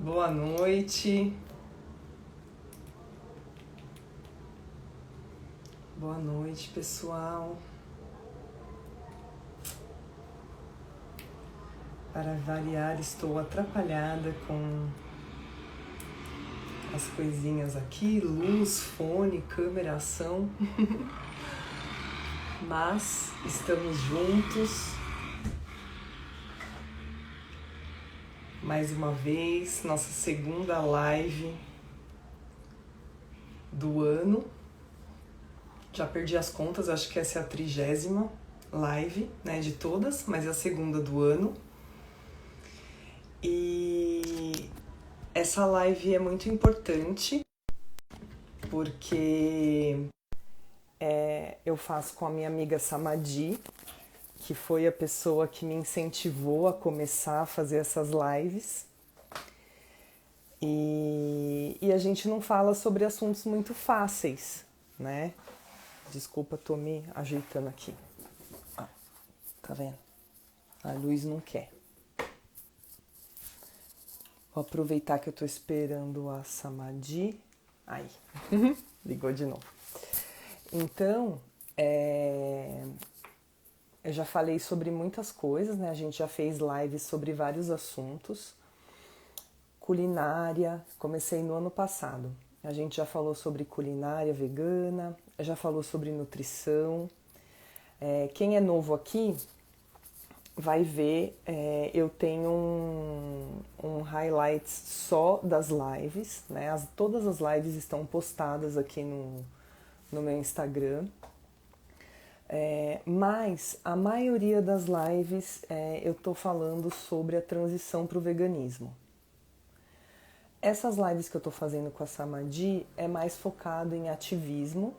Boa noite. Boa noite, pessoal. Para variar, estou atrapalhada com as coisinhas aqui, luz, fone, câmera, ação. Mas estamos juntos. Mais uma vez, nossa segunda live do ano. Já perdi as contas, acho que essa é a 30ª live, né, de todas, mas é a segunda do ano. E essa live é muito importante porque eu faço com a minha amiga Samadhi, que foi a pessoa que me incentivou a começar a fazer essas lives. E a gente não fala sobre assuntos muito fáceis, né? Desculpa, tô me ajeitando aqui. Ah, tá vendo? A luz não quer. Vou aproveitar que eu tô esperando a Samadhi. Aí, ligou de novo. Então, eu já falei sobre muitas coisas, né? A gente já fez lives sobre vários assuntos. Culinária, comecei no ano passado. A gente já falou sobre culinária vegana, já falou sobre nutrição. Quem é novo aqui vai ver, eu tenho um highlights só das lives, né? Todas as lives estão postadas aqui no meu Instagram. Mas a maioria das lives eu tô falando sobre a transição para o veganismo. Essas lives que eu tô fazendo com a Samadhi é mais focado em ativismo,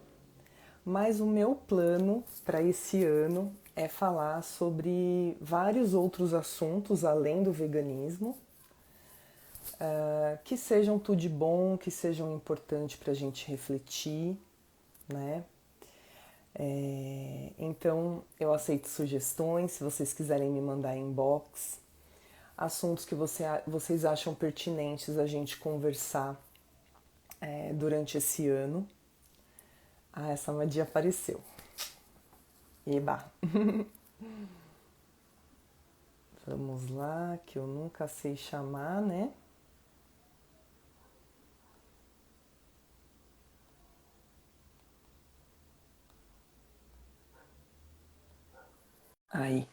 mas o meu plano para esse ano é falar sobre vários outros assuntos além do veganismo, que sejam tudo de bom, que sejam importantes para a gente refletir, né? Então eu aceito sugestões, se vocês quiserem me mandar inbox, assuntos que vocês acham pertinentes a gente conversar durante esse ano. Ah, essa Samadhi apareceu. Eba! Vamos lá, que eu nunca sei chamar, né? Aí.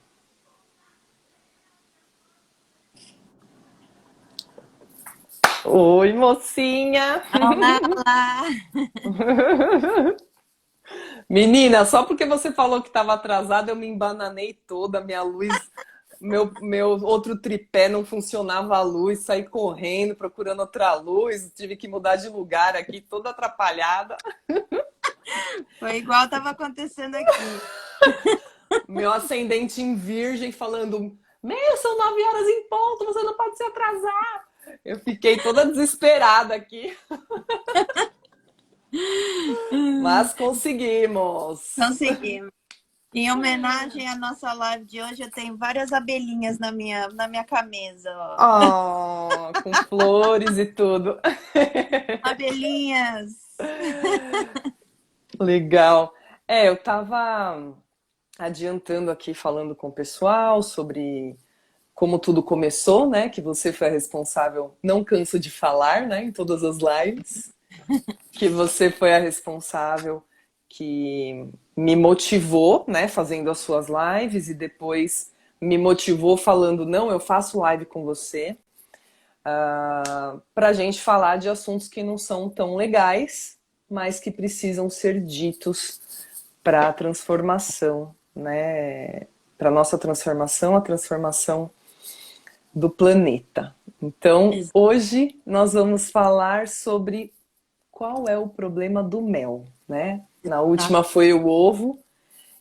Oi, mocinha! Olá, olá! Menina, só porque você falou que estava atrasada, eu me embananei toda, minha luz, meu outro tripé não funcionava a luz, saí correndo, procurando outra luz, tive que mudar de lugar aqui, toda atrapalhada. Foi igual estava acontecendo aqui. Meu ascendente em virgem falando, são 9 horas em ponto, você não pode se atrasar. Eu fiquei toda desesperada aqui, mas conseguimos. Conseguimos. Em homenagem à nossa live de hoje, eu tenho várias abelhinhas na minha camisa. Ó. Oh, com flores e tudo. Abelhinhas! Legal. Eu tava adiantando aqui falando com o pessoal sobre como tudo começou, né? Que você foi a responsável, não canso de falar, né? Em todas as lives, que você foi a responsável que me motivou, né? Fazendo as suas lives e depois me motivou falando, não, eu faço live com você, para a gente falar de assuntos que não são tão legais, mas que precisam ser ditos para a transformação, né? Para nossa transformação, a transformação do planeta. Então, hoje nós vamos falar sobre qual é o problema do mel, né? Na última foi o ovo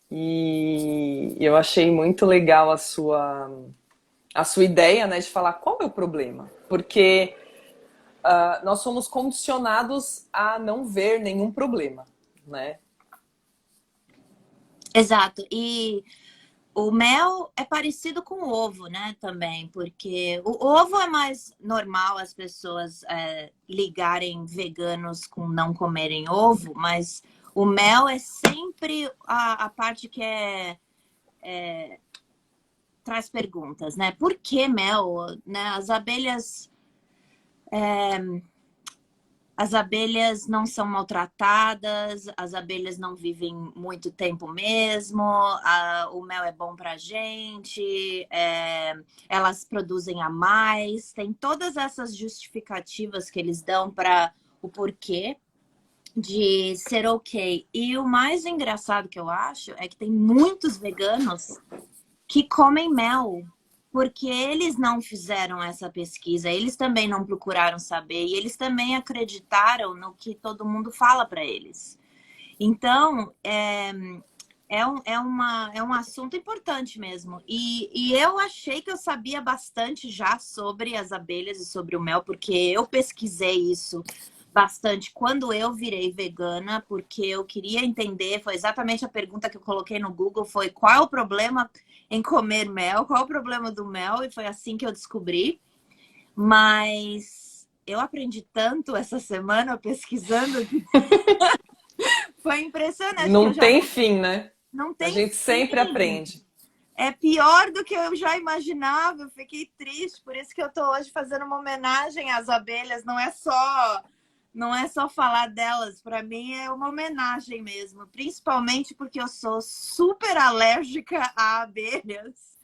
e eu achei muito legal a sua ideia, né, de falar qual é o problema, porque nós somos condicionados a não ver nenhum problema, né? Exato. E O mel é parecido com o ovo, né, também, porque o ovo é mais normal as pessoas ligarem veganos com não comerem ovo, mas o mel é sempre a parte que traz perguntas, né? Por que mel? Né? As abelhas não são maltratadas, as abelhas não vivem muito tempo mesmo, o mel é bom pra gente, elas produzem a mais, tem todas essas justificativas que eles dão para o porquê de ser ok. E o mais engraçado que eu acho é que tem muitos veganos que comem mel, porque eles não fizeram essa pesquisa, eles também não procuraram saber e eles também acreditaram no que todo mundo fala para eles. Então, é um assunto importante mesmo. E eu achei que eu sabia bastante já sobre as abelhas e sobre o mel, porque eu pesquisei isso bastante quando eu virei vegana, porque eu queria entender, foi exatamente a pergunta que eu coloquei no Google, foi qual é o problema em comer mel, qual é o problema do mel, e foi assim que eu descobri. Mas eu aprendi tanto essa semana pesquisando que foi impressionante, que eu Não já tem fim, né? não A tem gente sempre fim. aprende. É pior do que eu já imaginava, eu fiquei triste, por isso que eu tô hoje fazendo uma homenagem às abelhas, não é só falar delas, para mim é uma homenagem mesmo, principalmente porque eu sou super alérgica a abelhas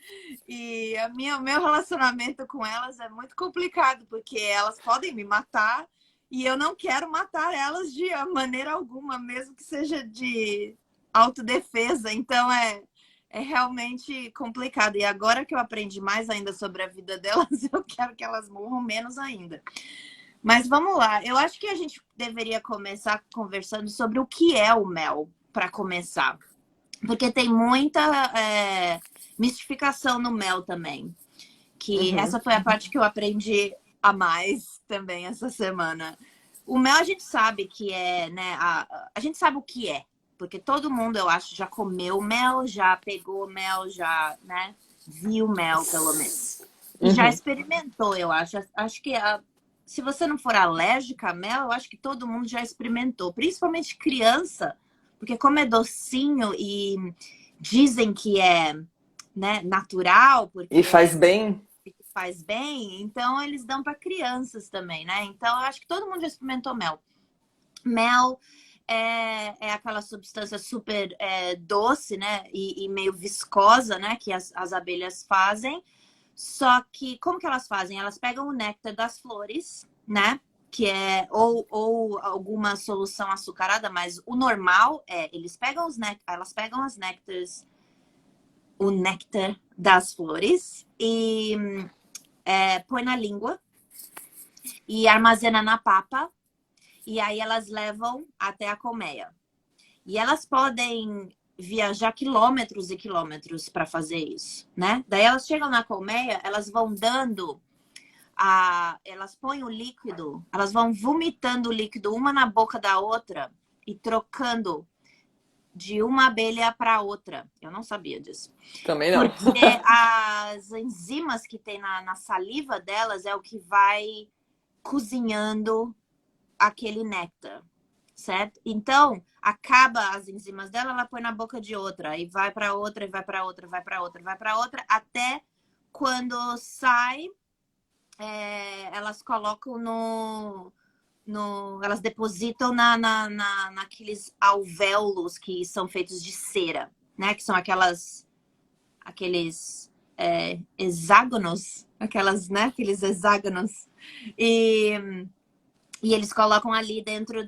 e o meu relacionamento com elas é muito complicado, porque elas podem me matar e eu não quero matar elas de maneira alguma, mesmo que seja de autodefesa, então é realmente complicado. E agora que eu aprendi mais ainda sobre a vida delas, eu quero que elas morram menos ainda. Mas vamos lá, eu acho que a gente deveria começar conversando sobre o que é o mel, para começar. Porque tem muita mistificação no mel também. Que essa foi a parte que eu aprendi a mais também essa semana. O mel a gente sabe que né? A gente sabe o que é. Porque todo mundo, eu acho, já comeu mel, já pegou mel, já, né? Viu mel, pelo menos. E já experimentou, eu acho. Acho que se você não for alérgica a mel, eu acho que todo mundo já experimentou. Principalmente criança, porque como é docinho e dizem que é, né, natural, E porque faz bem? faz bem, então eles dão para crianças também, né? Então eu acho que todo mundo já experimentou mel. Mel é aquela substância super doce, né? E meio viscosa, né? Que as abelhas fazem. Só que, como que elas fazem? Elas pegam o néctar das flores, né? Que é ou alguma solução açucarada, mas o normal eles pegam elas pegam o néctar das flores e põe na língua e armazena na papa. E aí elas levam até a colmeia. E elas podem viajar quilômetros e quilômetros para fazer isso, né? Daí elas chegam na colmeia, elas vão dando elas põem o líquido, elas vão vomitando o líquido uma na boca da outra e trocando de uma abelha para outra. Eu não sabia disso. Também não. Porque as enzimas que tem na saliva delas é o que vai cozinhando aquele néctar, certo? Então, acaba as enzimas dela, ela põe na boca de outra, e vai para outra, e vai para outra, vai para outra, vai para outra, até quando sai, elas colocam elas depositam naqueles alvéolos que são feitos de cera, né? Que são aqueles hexágonos, né? Aqueles hexágonos. E eles colocam ali dentro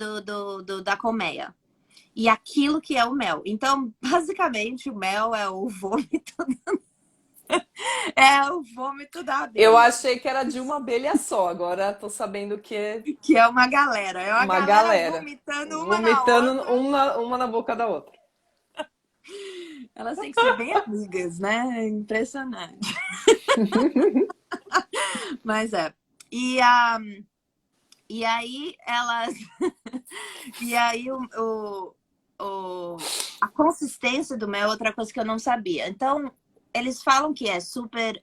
da colmeia. E aquilo que é o mel. Então, basicamente, o mel é o vômito. É o vômito da Eu abelha. achei que era de uma abelha só, agora tô sabendo que é Que é uma galera. É uma uma galera galera. vomitando uma na Vomitando outra. uma na boca da outra. Elas têm que ser bem amigas, né? É impressionante. Mas E aí elas. E aí a consistência do mel é outra coisa que eu não sabia. Então, eles falam que é super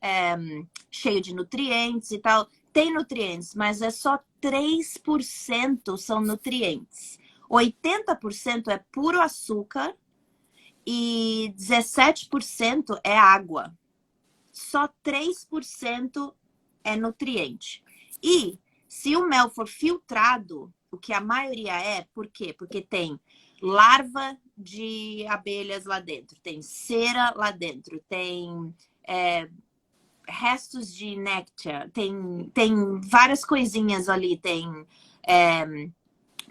cheio de nutrientes e tal. Tem nutrientes, mas é só 3% são nutrientes. 80% é puro açúcar e 17% é água. Só 3% é nutriente. E se o mel for filtrado, o que a maioria é, por quê? Porque tem larva de abelhas lá dentro, tem cera lá dentro, tem restos de néctar, tem várias coisinhas ali, tem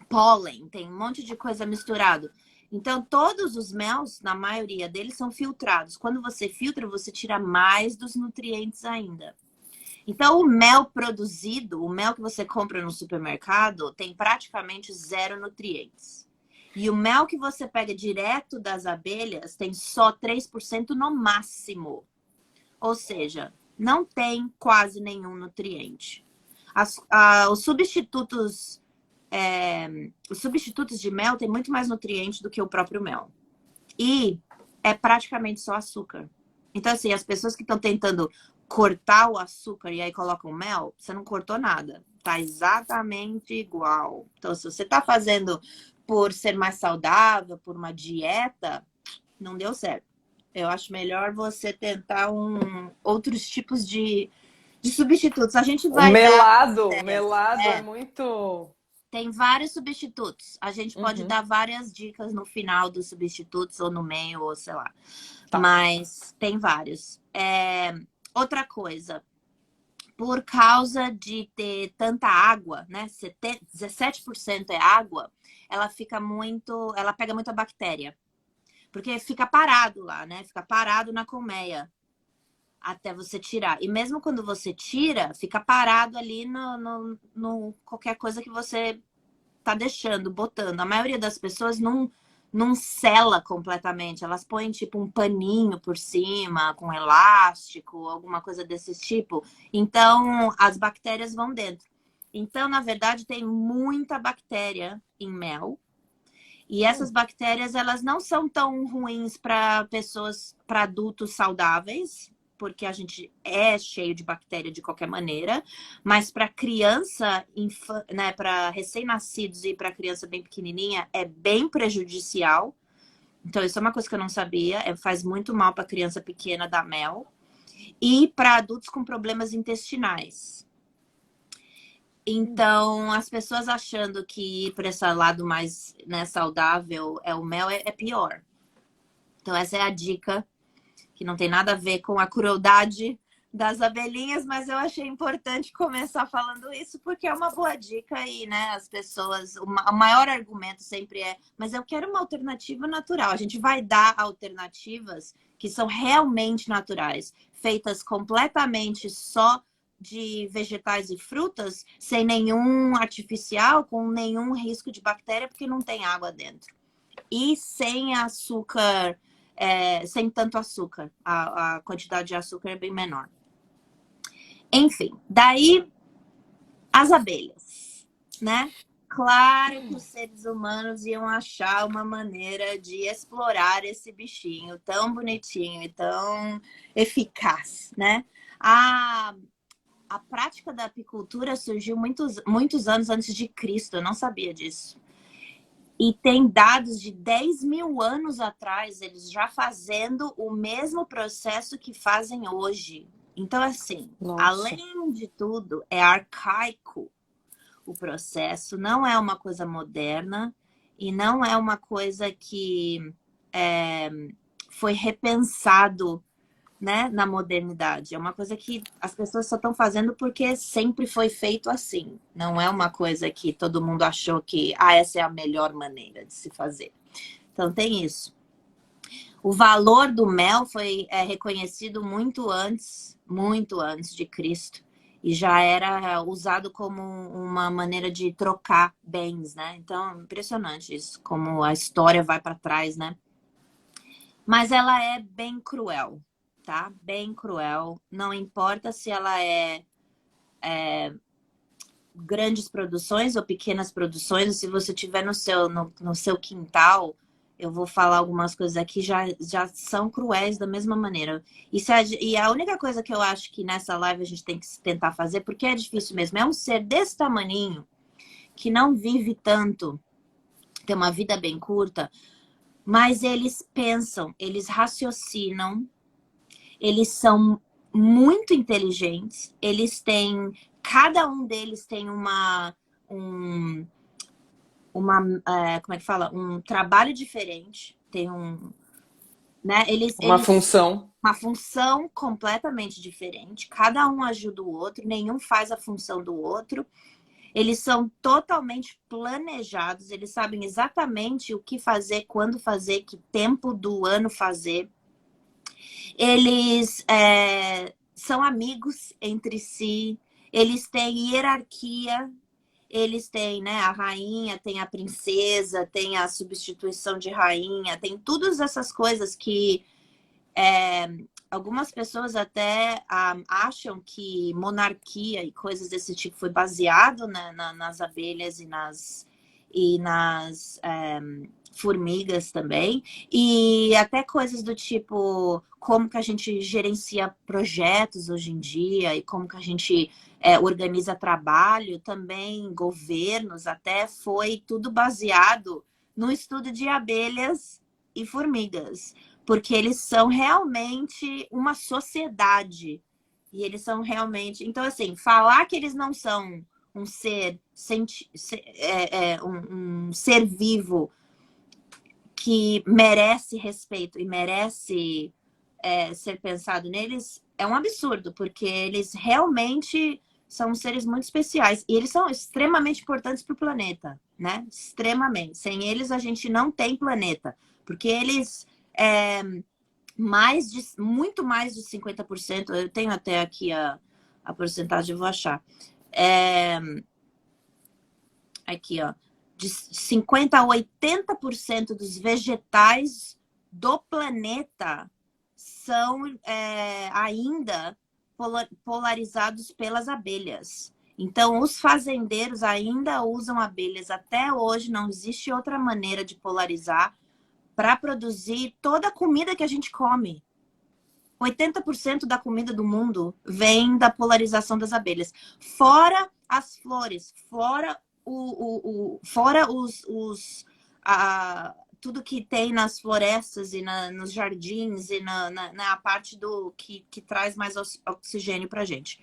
pólen, tem um monte de coisa misturado. Então, todos os mels, na maioria deles, são filtrados. Quando você filtra, você tira mais dos nutrientes ainda. Então, o mel produzido, o mel que você compra no supermercado, tem praticamente zero nutrientes. E o mel que você pega direto das abelhas tem só 3% no máximo. Ou seja, não tem quase nenhum nutriente. Os substitutos de mel têm muito mais nutrientes do que o próprio mel. E é praticamente só açúcar. Então, assim, as pessoas que estão tentando cortar o açúcar e aí colocam mel, você não cortou nada. Tá exatamente igual. Então, se você tá fazendo por ser mais saudável, por uma dieta, não deu certo. Eu acho melhor você tentar outros tipos de substitutos. A gente vai Melado é muito... tem vários substitutos. A gente pode Uhum, dar várias dicas no final dos substitutos, ou no meio, ou sei lá. tá. Mas tem vários. Outra coisa, por causa de ter tanta água, né? 17% é água, ela pega muita bactéria. Porque fica parado lá, né? Fica parado na colmeia até você tirar. E mesmo quando você tira, fica parado ali no qualquer coisa que você tá deixando, botando. A maioria das pessoas não sela completamente. Elas põem tipo um paninho por cima, com elástico, alguma coisa desse tipo. Então, as bactérias vão dentro. Então, na verdade, tem muita bactéria em mel. E essas bactérias, elas não são tão ruins para pessoas, para adultos saudáveis, porque a gente é cheio de bactéria de qualquer maneira, mas para criança, né, para recém-nascidos e para criança bem pequenininha, é bem prejudicial. Então, isso é uma coisa que eu não sabia, faz muito mal para criança pequena dar mel. E para adultos com problemas intestinais. Então, as pessoas achando que ir para esse lado mais, né, saudável é o mel, é pior. Então, essa é a dica, que não tem nada a ver com a crueldade das abelhinhas, mas eu achei importante começar falando isso, porque é uma boa dica e, né, as pessoas... O maior argumento sempre é, mas eu quero uma alternativa natural. A gente vai dar alternativas que são realmente naturais, feitas completamente só de vegetais e frutas, sem nenhum artificial, com nenhum risco de bactéria, porque não tem água dentro. E sem açúcar, sem tanto açúcar. A quantidade de açúcar é bem menor. Enfim, daí as abelhas, né? Claro que os seres humanos iam achar uma maneira de explorar esse bichinho tão bonitinho e tão eficaz, né? A prática da apicultura surgiu muitos anos antes de Cristo, eu não sabia disso. E tem dados de 10 mil anos atrás, eles já fazendo o mesmo processo que fazem hoje. Então, assim, Nossa. além de tudo, é arcaico o processo, não é uma coisa moderna e não é uma coisa que foi repensado, né, na modernidade. É uma coisa que as pessoas só estão fazendo porque sempre foi feito assim. Não é uma coisa que todo mundo achou que essa é a melhor maneira de se fazer. Então tem isso. O valor do mel foi reconhecido muito antes de Cristo. E já era usado como uma maneira de trocar bens, né? Então, impressionante isso, como a história vai para trás, né? Mas ela é bem cruel, tá? Bem cruel. Não importa se ela é grandes produções ou pequenas produções, se você tiver no seu quintal, eu vou falar algumas coisas aqui, já são cruéis da mesma maneira. E a única coisa que eu acho que nessa live a gente tem que tentar fazer, porque é difícil mesmo, é um ser desse tamaninho, que não vive tanto, tem uma vida bem curta, mas eles pensam, eles raciocinam, eles são muito inteligentes, eles têm, cada um deles tem como é que fala? Um trabalho diferente, tem né? Uma função. Uma função completamente diferente, cada um ajuda o outro, nenhum faz a função do outro. Eles são totalmente planejados, eles sabem exatamente o que fazer, quando fazer, que tempo do ano fazer. Eles são amigos entre si, eles têm hierarquia, eles têm, né, a rainha, tem a princesa, tem a substituição de rainha, tem todas essas coisas que algumas pessoas até acham que monarquia e coisas desse tipo foi baseado, né, nas abelhas e nas formigas também. E até coisas do tipo como que a gente gerencia projetos hoje em dia e como que a gente organiza trabalho, também governos, até foi tudo baseado no estudo de abelhas e formigas. Porque eles são realmente uma sociedade. E eles são realmente... Então, assim, falar que eles não são um ser, um ser vivo que merece respeito e merece ser pensado neles é um absurdo, porque eles realmente são seres muito especiais. E eles são extremamente importantes para o planeta, né? Extremamente. Sem eles, a gente não tem planeta. Porque eles... muito mais de 50%, eu tenho até aqui a porcentagem, eu vou achar. Aqui, ó, de 50% a 80% dos vegetais do planeta são ainda polarizados pelas abelhas. Então, os fazendeiros ainda usam abelhas. Até hoje, não existe outra maneira de polarizar para produzir toda a comida que a gente come. 80% da comida do mundo vem da polarização das abelhas. Fora as flores, fora tudo que tem nas florestas e nos jardins e na parte que traz mais oxigênio para a gente.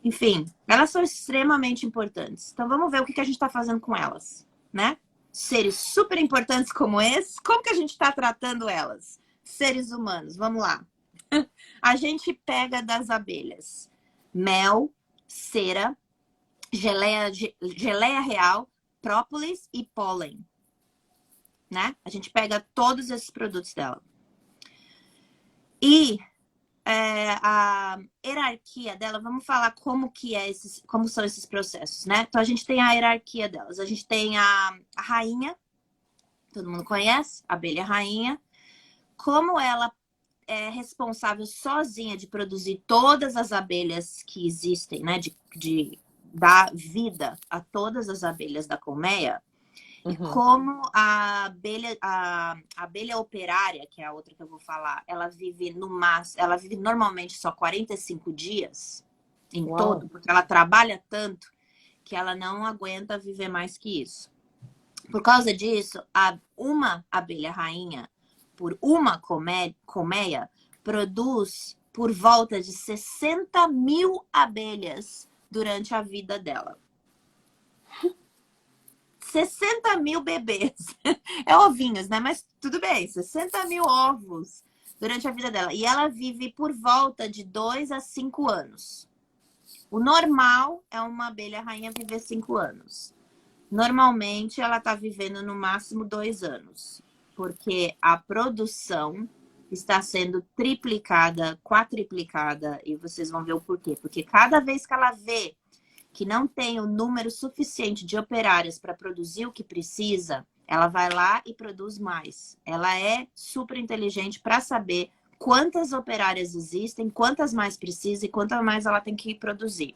Enfim, elas são extremamente importantes. Então vamos ver o que a gente está fazendo com elas, né? Seres super importantes como esse, como que a gente está tratando elas? Seres humanos, vamos lá. A gente pega das abelhas mel, cera, geleia real, própolis e pólen, né? A gente pega todos esses produtos dela. E a hierarquia dela, vamos falar como são esses processos, né? Então a gente tem a hierarquia delas. A gente tem a rainha, todo mundo conhece, a abelha rainha. Como ela é responsável sozinha de produzir todas as abelhas que existem, né? De dar vida a todas as abelhas da colmeia. E como a abelha operária, que é a outra que eu vou falar, ela vive normalmente só 45 dias em todo, porque ela trabalha tanto que ela não aguenta viver mais que isso. Por causa disso, uma abelha rainha, por uma colmeia, produz por volta de 60 mil abelhas durante a vida dela. 60 mil bebês. É ovinhos, né? Mas tudo bem, 60 mil ovos durante a vida dela. E ela vive por volta de 2 a 5 anos. O normal é uma abelha rainha viver 5 anos. Normalmente, ela está vivendo no máximo 2 anos. Porque a produção está sendo triplicada, quadriplicada. E vocês vão ver o porquê. Porque cada vez que ela vê que não tem o número suficiente de operárias para produzir o que precisa, ela vai lá e produz mais. Ela é super inteligente para saber quantas operárias existem, quantas mais precisa e quantas mais ela tem que produzir.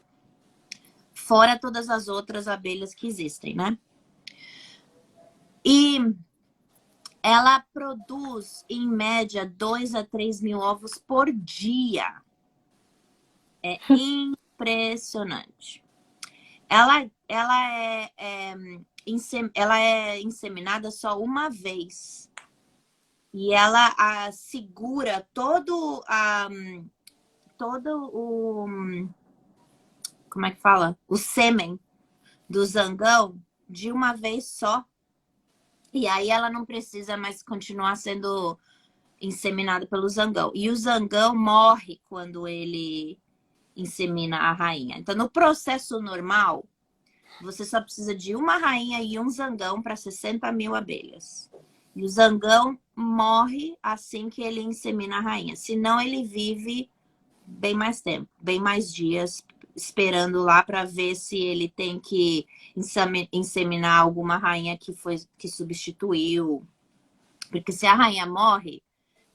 Fora todas as outras abelhas que existem, né? E Ela produz, em média, 2 a 3 mil ovos por dia. É impressionante. Ela é inseminada só uma vez. E ela segura todo o... Como é que fala? O sêmen do zangão de uma vez só. E aí ela não precisa mais continuar sendo inseminada pelo zangão. E o zangão morre quando ele insemina a rainha. Então, no processo normal, você só precisa de uma rainha e um zangão para 60 mil abelhas. E o zangão morre assim que ele insemina a rainha. Senão, ele vive bem mais tempo, bem mais dias, esperando lá para ver se ele tem que inseminar alguma rainha que substituiu. Porque se a rainha morre,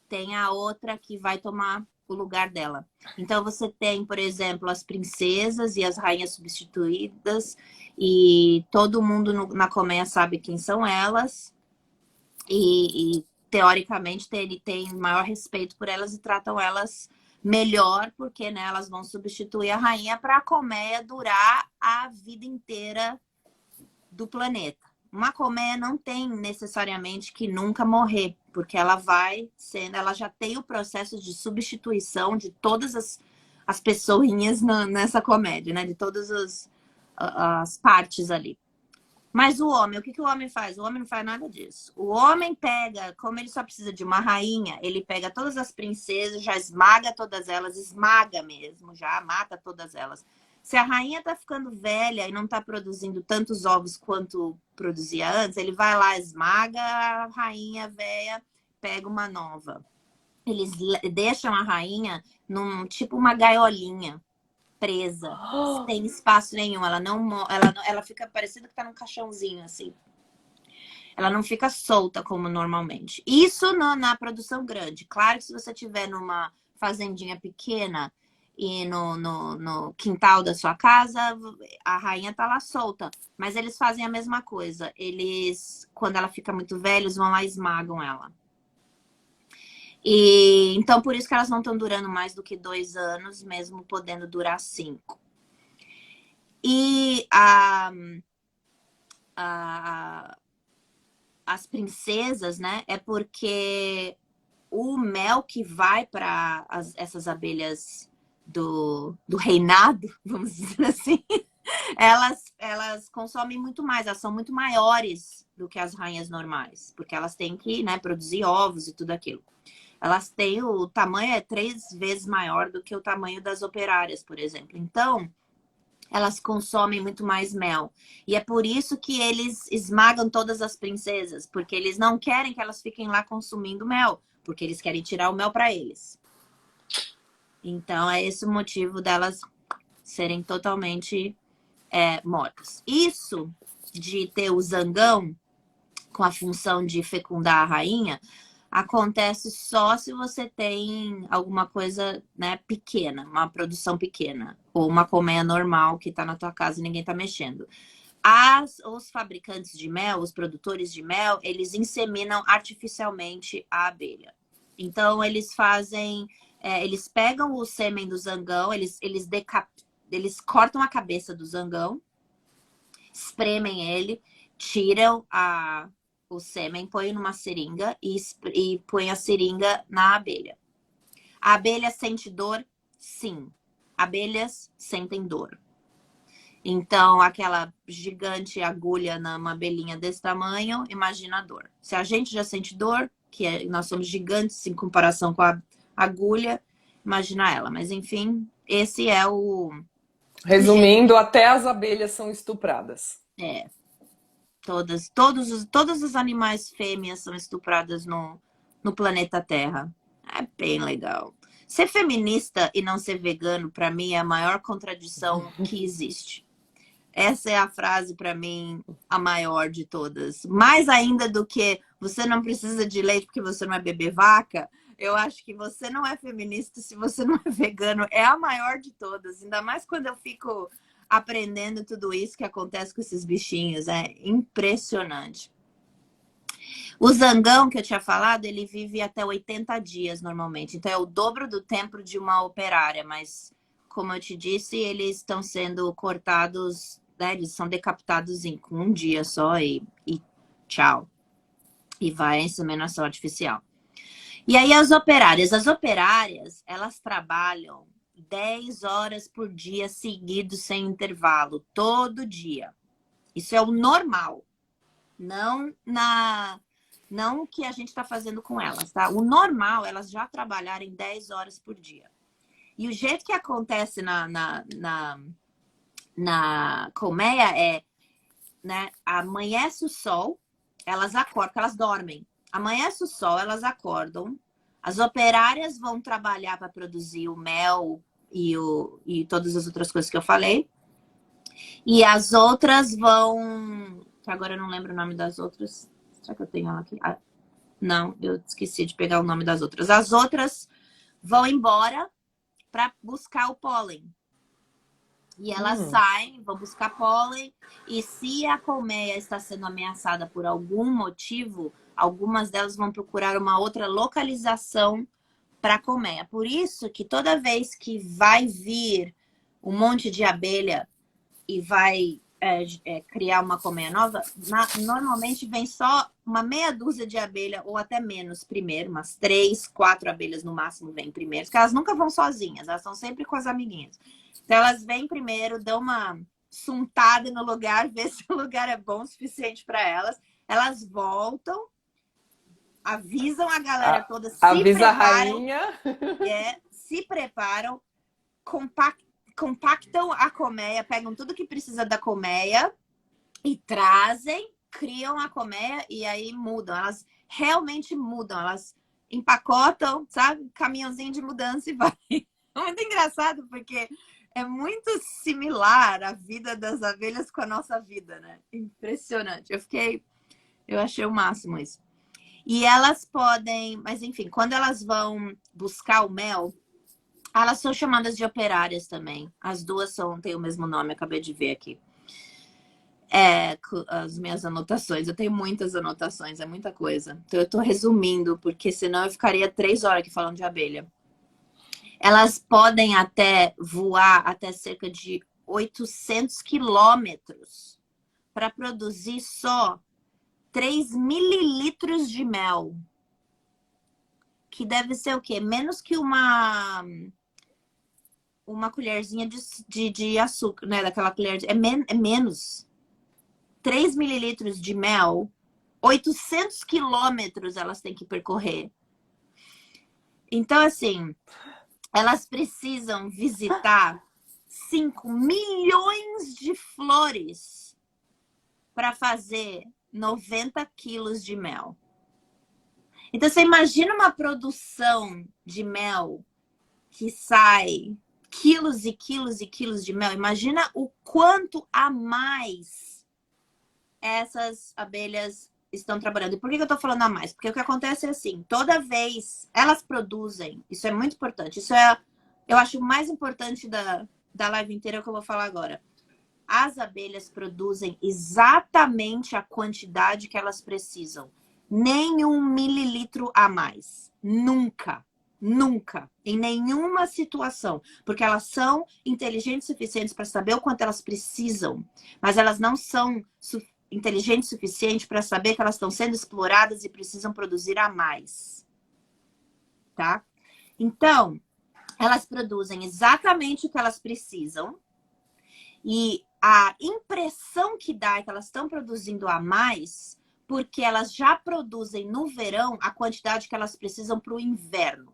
tem a outra que vai tomar o lugar dela. Então você tem, por exemplo, as princesas e as rainhas substituídas, e todo mundo na colmeia sabe quem são elas, e teoricamente ele tem maior respeito por elas e tratam elas melhor, porque né, elas vão substituir a rainha para a colmeia durar a vida inteira do planeta. Uma colmeia não tem necessariamente que nunca morrer, porque ela já tem o processo de substituição de todas as pessoinhas nessa comédia, né? De todas as partes ali. Mas o homem, o que o homem faz? O homem não faz nada disso. O homem pega, como ele só precisa de uma rainha, ele pega todas as princesas, já esmaga todas elas, esmaga mesmo, já mata todas elas. Se a rainha tá ficando velha e não tá produzindo tantos ovos quanto produzia antes, ele vai lá, esmaga a rainha velha, pega uma nova. Eles deixam a rainha num tipo uma gaiolinha presa, sem espaço nenhum. Ela fica parecida que tá num caixãozinho, assim. Ela não fica solta como normalmente. Isso na produção grande. Claro que se você tiver numa fazendinha pequena e no quintal da sua casa, a rainha tá lá solta. Mas eles fazem a mesma coisa. Eles, quando ela fica muito velha, eles vão lá e esmagam ela. E então, por isso que elas não estão durando mais do que 2 anos, mesmo podendo durar 5. E as princesas, né? É porque o mel que vai para essas abelhas do reinado, vamos dizer assim, elas consomem muito mais, elas são muito maiores do que as rainhas normais, porque elas têm que, né, produzir ovos e tudo aquilo. Elas têm, o tamanho é 3 vezes maior do que o tamanho das operárias, por exemplo. Então, elas consomem muito mais mel. E é por isso que eles esmagam todas as princesas, porque eles não querem que elas fiquem lá consumindo mel, porque eles querem tirar o mel para eles. Então, é esse o motivo delas serem totalmente mortas. Isso de ter o zangão com a função de fecundar a rainha acontece só se você tem alguma coisa, né, pequena, uma produção pequena, ou uma colmeia normal que está na tua casa e ninguém está mexendo. Os fabricantes de mel, os produtores de mel, eles inseminam artificialmente a abelha. Então, eles fazem... eles pegam o sêmen do zangão, eles cortam a cabeça do zangão, espremem ele, tiram o sêmen, põe numa seringa e põe a seringa na abelha. A abelha sente dor? Sim. Abelhas sentem dor. Então, aquela gigante agulha numa abelhinha desse tamanho, imagina a dor. Se a gente já sente dor, nós somos gigantes em comparação com a agulha, imagina ela. Mas, enfim, esse é o... Resumindo, até as abelhas são estupradas. Todos os animais fêmeas são estupradas no planeta Terra. É bem legal. Ser feminista e não ser vegano, para mim, é a maior contradição que existe. Essa é a frase, para mim, a maior de todas. Mais ainda do que você não precisa de leite porque você não é bebê vaca, eu acho que você não é feminista se você não é vegano. É a maior de todas. Ainda mais quando eu fico aprendendo tudo isso que acontece com esses bichinhos. É impressionante. O zangão que eu tinha falado, ele vive até 80 dias normalmente. Então é o dobro do tempo de uma operária, mas como eu te disse, eles estão sendo cortados, né? Eles são decapitados em um dia só e tchau. E vai a inseminação artificial. E aí as operárias, elas trabalham 10 horas por dia seguidos sem intervalo, todo dia. Isso é o normal. Não o que a gente está fazendo com elas, tá? O normal, elas já trabalharem 10 horas por dia. E o jeito que acontece na colmeia é, né? Amanhece o sol, elas acordam, elas dormem. Amanhece o sol, elas acordam. As operárias vão trabalhar para produzir o mel e todas as outras coisas que eu falei. E as outras vão... Agora eu não lembro o nome das outras. Será que eu tenho ela aqui? Ah, não, eu esqueci de pegar o nome das outras. As outras vão embora para buscar o pólen. E elas saem, vão buscar pólen. E se a colmeia está sendo ameaçada por algum motivo, algumas delas vão procurar uma outra localização para a colmeia. Por isso que toda vez que vai vir um monte de abelha e vai criar uma colmeia nova, normalmente vem só uma meia dúzia de abelha ou até menos primeiro, umas 3, 4 abelhas no máximo vêm primeiro, porque elas nunca vão sozinhas, elas estão sempre com as amiguinhas. Então elas vêm primeiro, dão uma suntada no lugar, vê se o lugar é bom o suficiente para elas, elas voltam, avisam a galera toda, avisa a rainha, se preparam, compactam a colmeia, pegam tudo que precisa da colmeia e trazem, criam a colmeia e aí mudam. Elas realmente mudam, elas empacotam, sabe? Caminhãozinho de mudança e vai. É muito engraçado porque é muito similar a vida das abelhas com a nossa vida, né? Impressionante. Eu achei o máximo isso. E elas podem, mas enfim, quando elas vão buscar o mel, elas são chamadas de operárias também. As duas têm o mesmo nome, acabei de ver aqui. As minhas anotações. Eu tenho muitas anotações, é muita coisa. Então eu estou resumindo, porque senão eu ficaria 3 horas aqui falando de abelha. Elas podem até voar até cerca de 800 quilômetros para produzir só 3 mililitros de mel. Que deve ser o quê? Menos que uma colherzinha de açúcar, né? Daquela colher. É menos. 3 mililitros de mel, 800 quilômetros elas têm que percorrer. Então, assim, elas precisam visitar 5 milhões de flores para fazer 90 quilos de mel. Então, você imagina uma produção de mel que sai quilos e quilos e quilos de mel. Imagina o quanto a mais essas abelhas estão trabalhando. E por que eu estou falando a mais? Porque o que acontece é assim, toda vez elas produzem, isso é muito importante, eu acho o mais importante da live inteira que eu vou falar agora. As abelhas produzem exatamente a quantidade que elas precisam. Nem 1 mililitro a mais. Nunca. Nunca. Em nenhuma situação. Porque elas são inteligentes o suficientes para saber o quanto elas precisam. Mas elas não são inteligentes o suficiente para saber que elas estão sendo exploradas e precisam produzir a mais. Tá? Então, elas produzem exatamente o que elas precisam. E a impressão que dá é que elas estão produzindo a mais porque elas já produzem no verão a quantidade que elas precisam para o inverno.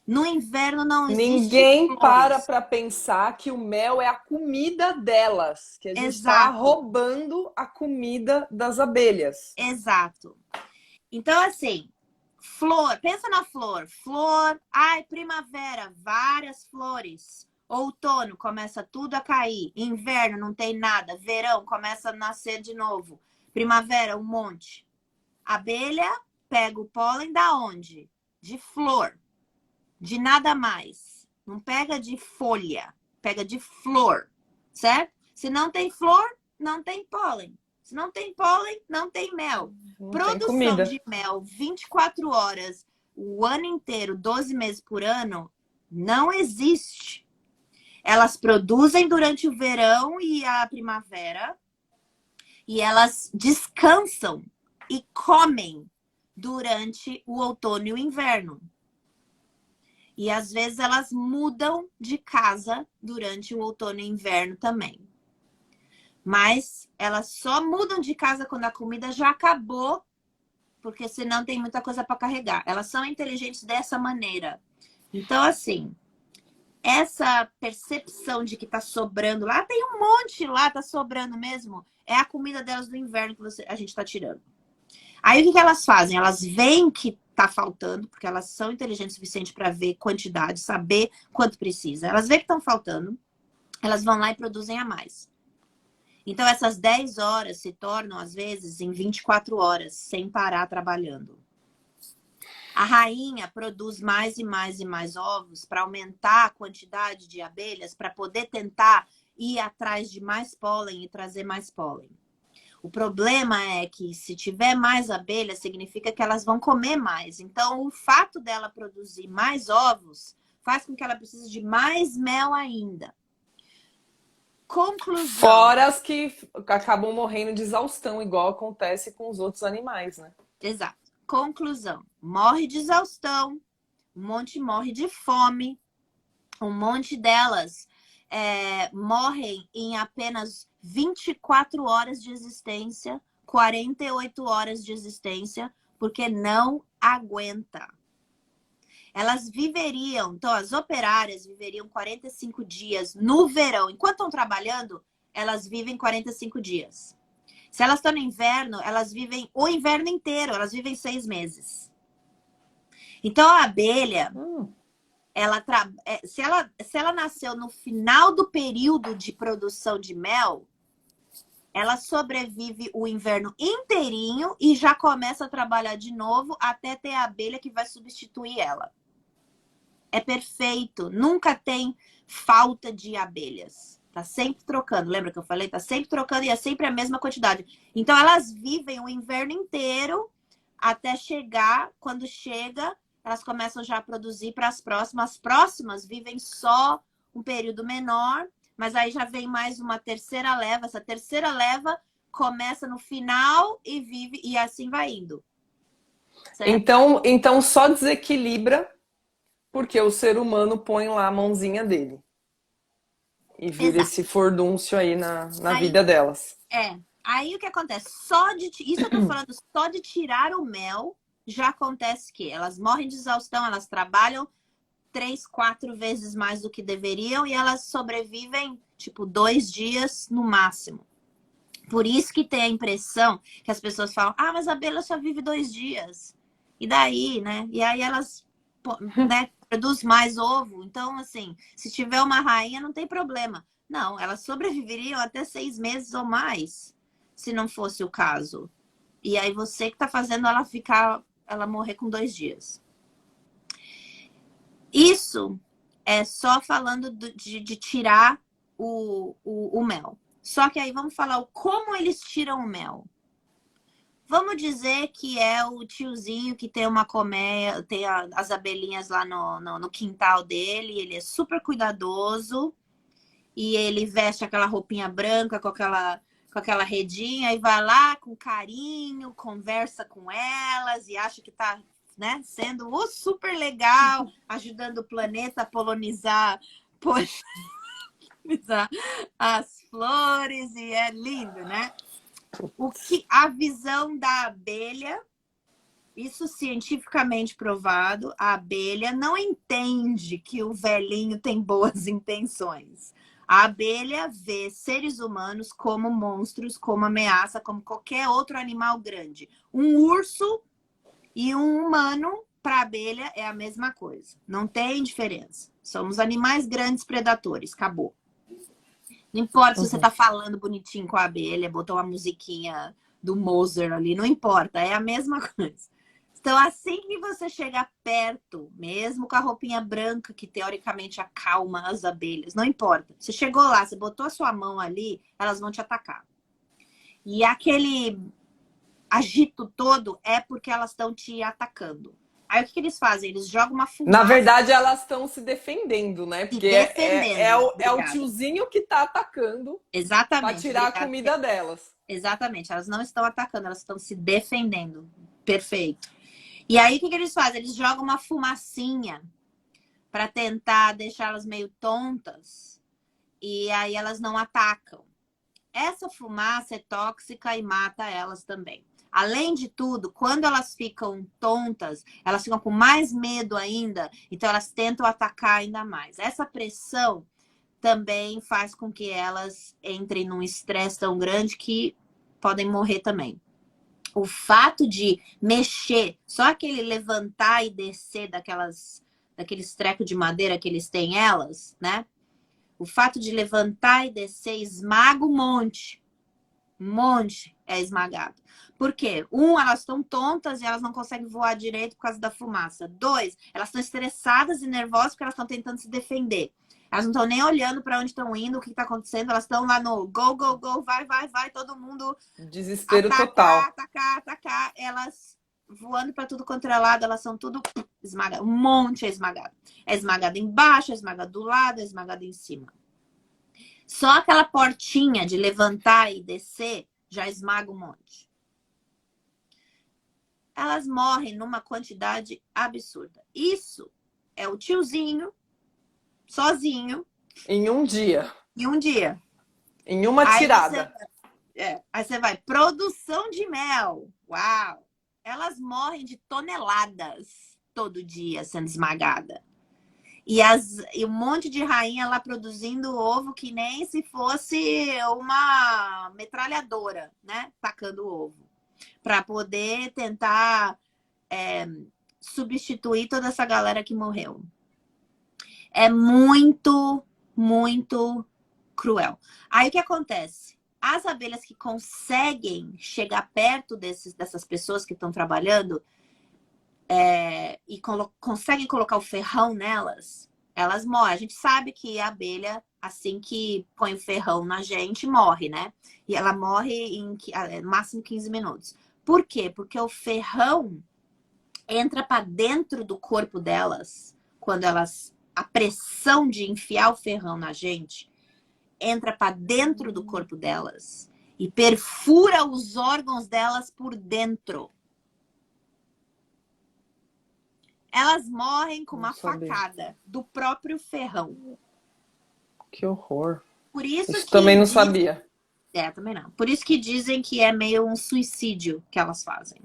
No inverno não existe Ninguém para pensar que o mel é a comida delas, que a gente está roubando a comida das abelhas. Exato. Então, assim, flor, pensa na flor. Flor, primavera, várias flores. Outono, começa tudo a cair. Inverno, não tem nada. Verão, começa a nascer de novo. Primavera, um monte. Abelha pega o pólen da onde? De flor. De nada mais. Não pega de folha. Pega de flor. Certo? Se não tem flor, não tem pólen. Se não tem pólen, não tem mel. Não tem Produção comida. de mel 24 horas, o ano inteiro, 12 meses por ano, não existe. Elas produzem durante o verão e a primavera e elas descansam e comem durante o outono e o inverno. E às vezes elas mudam de casa durante o outono e inverno também. Mas elas só mudam de casa quando a comida já acabou, porque senão tem muita coisa para carregar. Elas são inteligentes dessa maneira. Então, assim, essa percepção de que tá sobrando lá, tem um monte lá, tá sobrando mesmo, é a comida delas do inverno que a gente tá tirando. Aí o que elas fazem? Elas veem que tá faltando, porque elas são inteligentes o suficiente para ver quantidade, saber quanto precisa. Elas veem que estão faltando, elas vão lá e produzem a mais. Então essas 10 horas se tornam, às vezes, em 24 horas, sem parar trabalhando. A rainha produz mais e mais e mais ovos para aumentar a quantidade de abelhas, para poder tentar ir atrás de mais pólen e trazer mais pólen. O problema é que se tiver mais abelhas, significa que elas vão comer mais. Então, o fato dela produzir mais ovos faz com que ela precise de mais mel ainda. Conclusão. Fora as que acabam morrendo de exaustão, igual acontece com os outros animais, né? Exato. Conclusão. Morre de exaustão, um monte morre de fome, um monte delas morrem em apenas 24 horas de existência, 48 horas de existência, porque não aguenta. Elas viveriam, então as operárias viveriam 45 dias no verão. Enquanto estão trabalhando, elas vivem 45 dias. Se elas estão no inverno, elas vivem o inverno inteiro, elas vivem 6 meses. Então a abelha, se ela nasceu no final do período de produção de mel, ela sobrevive o inverno inteirinho e já começa a trabalhar de novo até ter a abelha que vai substituir ela. É perfeito, nunca tem falta de abelhas. Tá sempre trocando, lembra que eu falei? Tá sempre trocando e é sempre a mesma quantidade. Então elas vivem o inverno inteiro até chegar, quando chega, elas começam já a produzir para as próximas. As próximas vivem só um período menor, mas aí já vem mais uma terceira leva. Essa terceira leva começa no final e vive, e assim vai indo. Certo? Então só desequilibra porque o ser humano põe lá a mãozinha dele. E vira Exato. esse furdúncio aí na vida delas. Aí o que acontece? Isso eu tô falando só de tirar o mel, já acontece que elas morrem de exaustão, elas trabalham 3, 4 vezes mais do que deveriam e elas sobrevivem, tipo, 2 dias no máximo. Por isso que tem a impressão que as pessoas falam, mas a abelha só vive 2 dias. E daí, né? E aí elas, né, produzem mais ovo. Então, assim, se tiver uma rainha, não tem problema. Não, elas sobreviveriam até 6 meses ou mais, se não fosse o caso. E aí você que tá fazendo ela morrer com 2 dias. Isso é só falando de tirar o mel. Só que aí vamos falar como eles tiram o mel. Vamos dizer que é o tiozinho que tem uma colmeia, tem as abelhinhas lá no quintal dele, ele é super cuidadoso e ele veste aquela roupinha branca com aquela redinha e vai lá com carinho, conversa com elas e acha que tá, né, sendo super legal, ajudando o planeta a polinizar as flores e é lindo, né? A visão da abelha, isso cientificamente provado, a abelha não entende que o velhinho tem boas intenções. A abelha vê seres humanos como monstros, como ameaça, como qualquer outro animal grande. Um urso e um humano, para a abelha, é a mesma coisa. Não tem diferença. Somos animais grandes predadores. Acabou. Não importa se você tá falando bonitinho com a abelha, botou uma musiquinha do Mozart ali, não importa, é a mesma coisa. Então, assim que você chega perto, mesmo com a roupinha branca, que teoricamente acalma as abelhas, não importa. Você chegou lá, você botou a sua mão ali, elas vão te atacar. E aquele agito todo é porque elas estão te atacando. Aí o que eles fazem? Eles jogam uma Na fumaça verdade, elas estão se defendendo, né? se Porque defendendo. é o Obrigada. tiozinho que tá atacando para Exatamente, tirar a obrigada. comida delas. Exatamente, elas não estão atacando, elas estão se defendendo. Perfeito. E aí o que eles fazem? Eles jogam uma fumacinha para tentar deixá-las meio tontas e aí elas não atacam. Essa fumaça é tóxica e mata elas também. Além de tudo, quando elas ficam tontas, elas ficam com mais medo ainda, então elas tentam atacar ainda mais. Essa pressão também faz com que elas entrem num estresse tão grande que podem morrer também. O fato de mexer, só aquele levantar e descer daqueles trecos de madeira que eles têm elas, né? O fato de levantar e descer esmaga um monte. Um monte é esmagado. Por quê? Um, elas estão tontas e elas não conseguem voar direito por causa da fumaça. Dois, elas estão estressadas e nervosas porque elas estão tentando se defender. Elas não estão nem olhando para onde estão indo, o que está acontecendo. Elas estão lá no go, go, go, vai, vai, vai, todo mundo Desespero atacar, total. atacar, atacar. Elas voando para tudo quanto é lado, elas são tudo esmagadas. Um monte é esmagado. É esmagado embaixo, é esmagado do lado, é esmagado em cima. Só aquela portinha de levantar e descer já esmaga um monte. Elas morrem numa quantidade absurda. Isso é o tiozinho, sozinho, Em um dia. em um dia. Em uma Aí você, tirada. aí você vai, produção de mel. Uau! Elas morrem de toneladas todo dia sendo esmagada. E um monte de rainha lá produzindo ovo que nem se fosse uma metralhadora, né? Tacando ovo. Para poder tentar substituir toda essa galera que morreu. É muito, muito cruel. Aí o que acontece? As abelhas que conseguem chegar perto dessas pessoas que estão trabalhando e conseguem colocar o ferrão nelas, elas morrem. A gente sabe que a abelha, assim que põe o ferrão na gente, morre, né? E ela morre em máximo 15 minutos. Por quê? Porque o ferrão entra para dentro do corpo delas, quando elas. A pressão de enfiar o ferrão na gente entra para dentro do corpo delas e perfura os órgãos delas por dentro. Elas morrem com uma facada do próprio ferrão. Que horror. Por isso Isso que também não sabia. também não. Por isso que dizem que é meio um suicídio que elas fazem.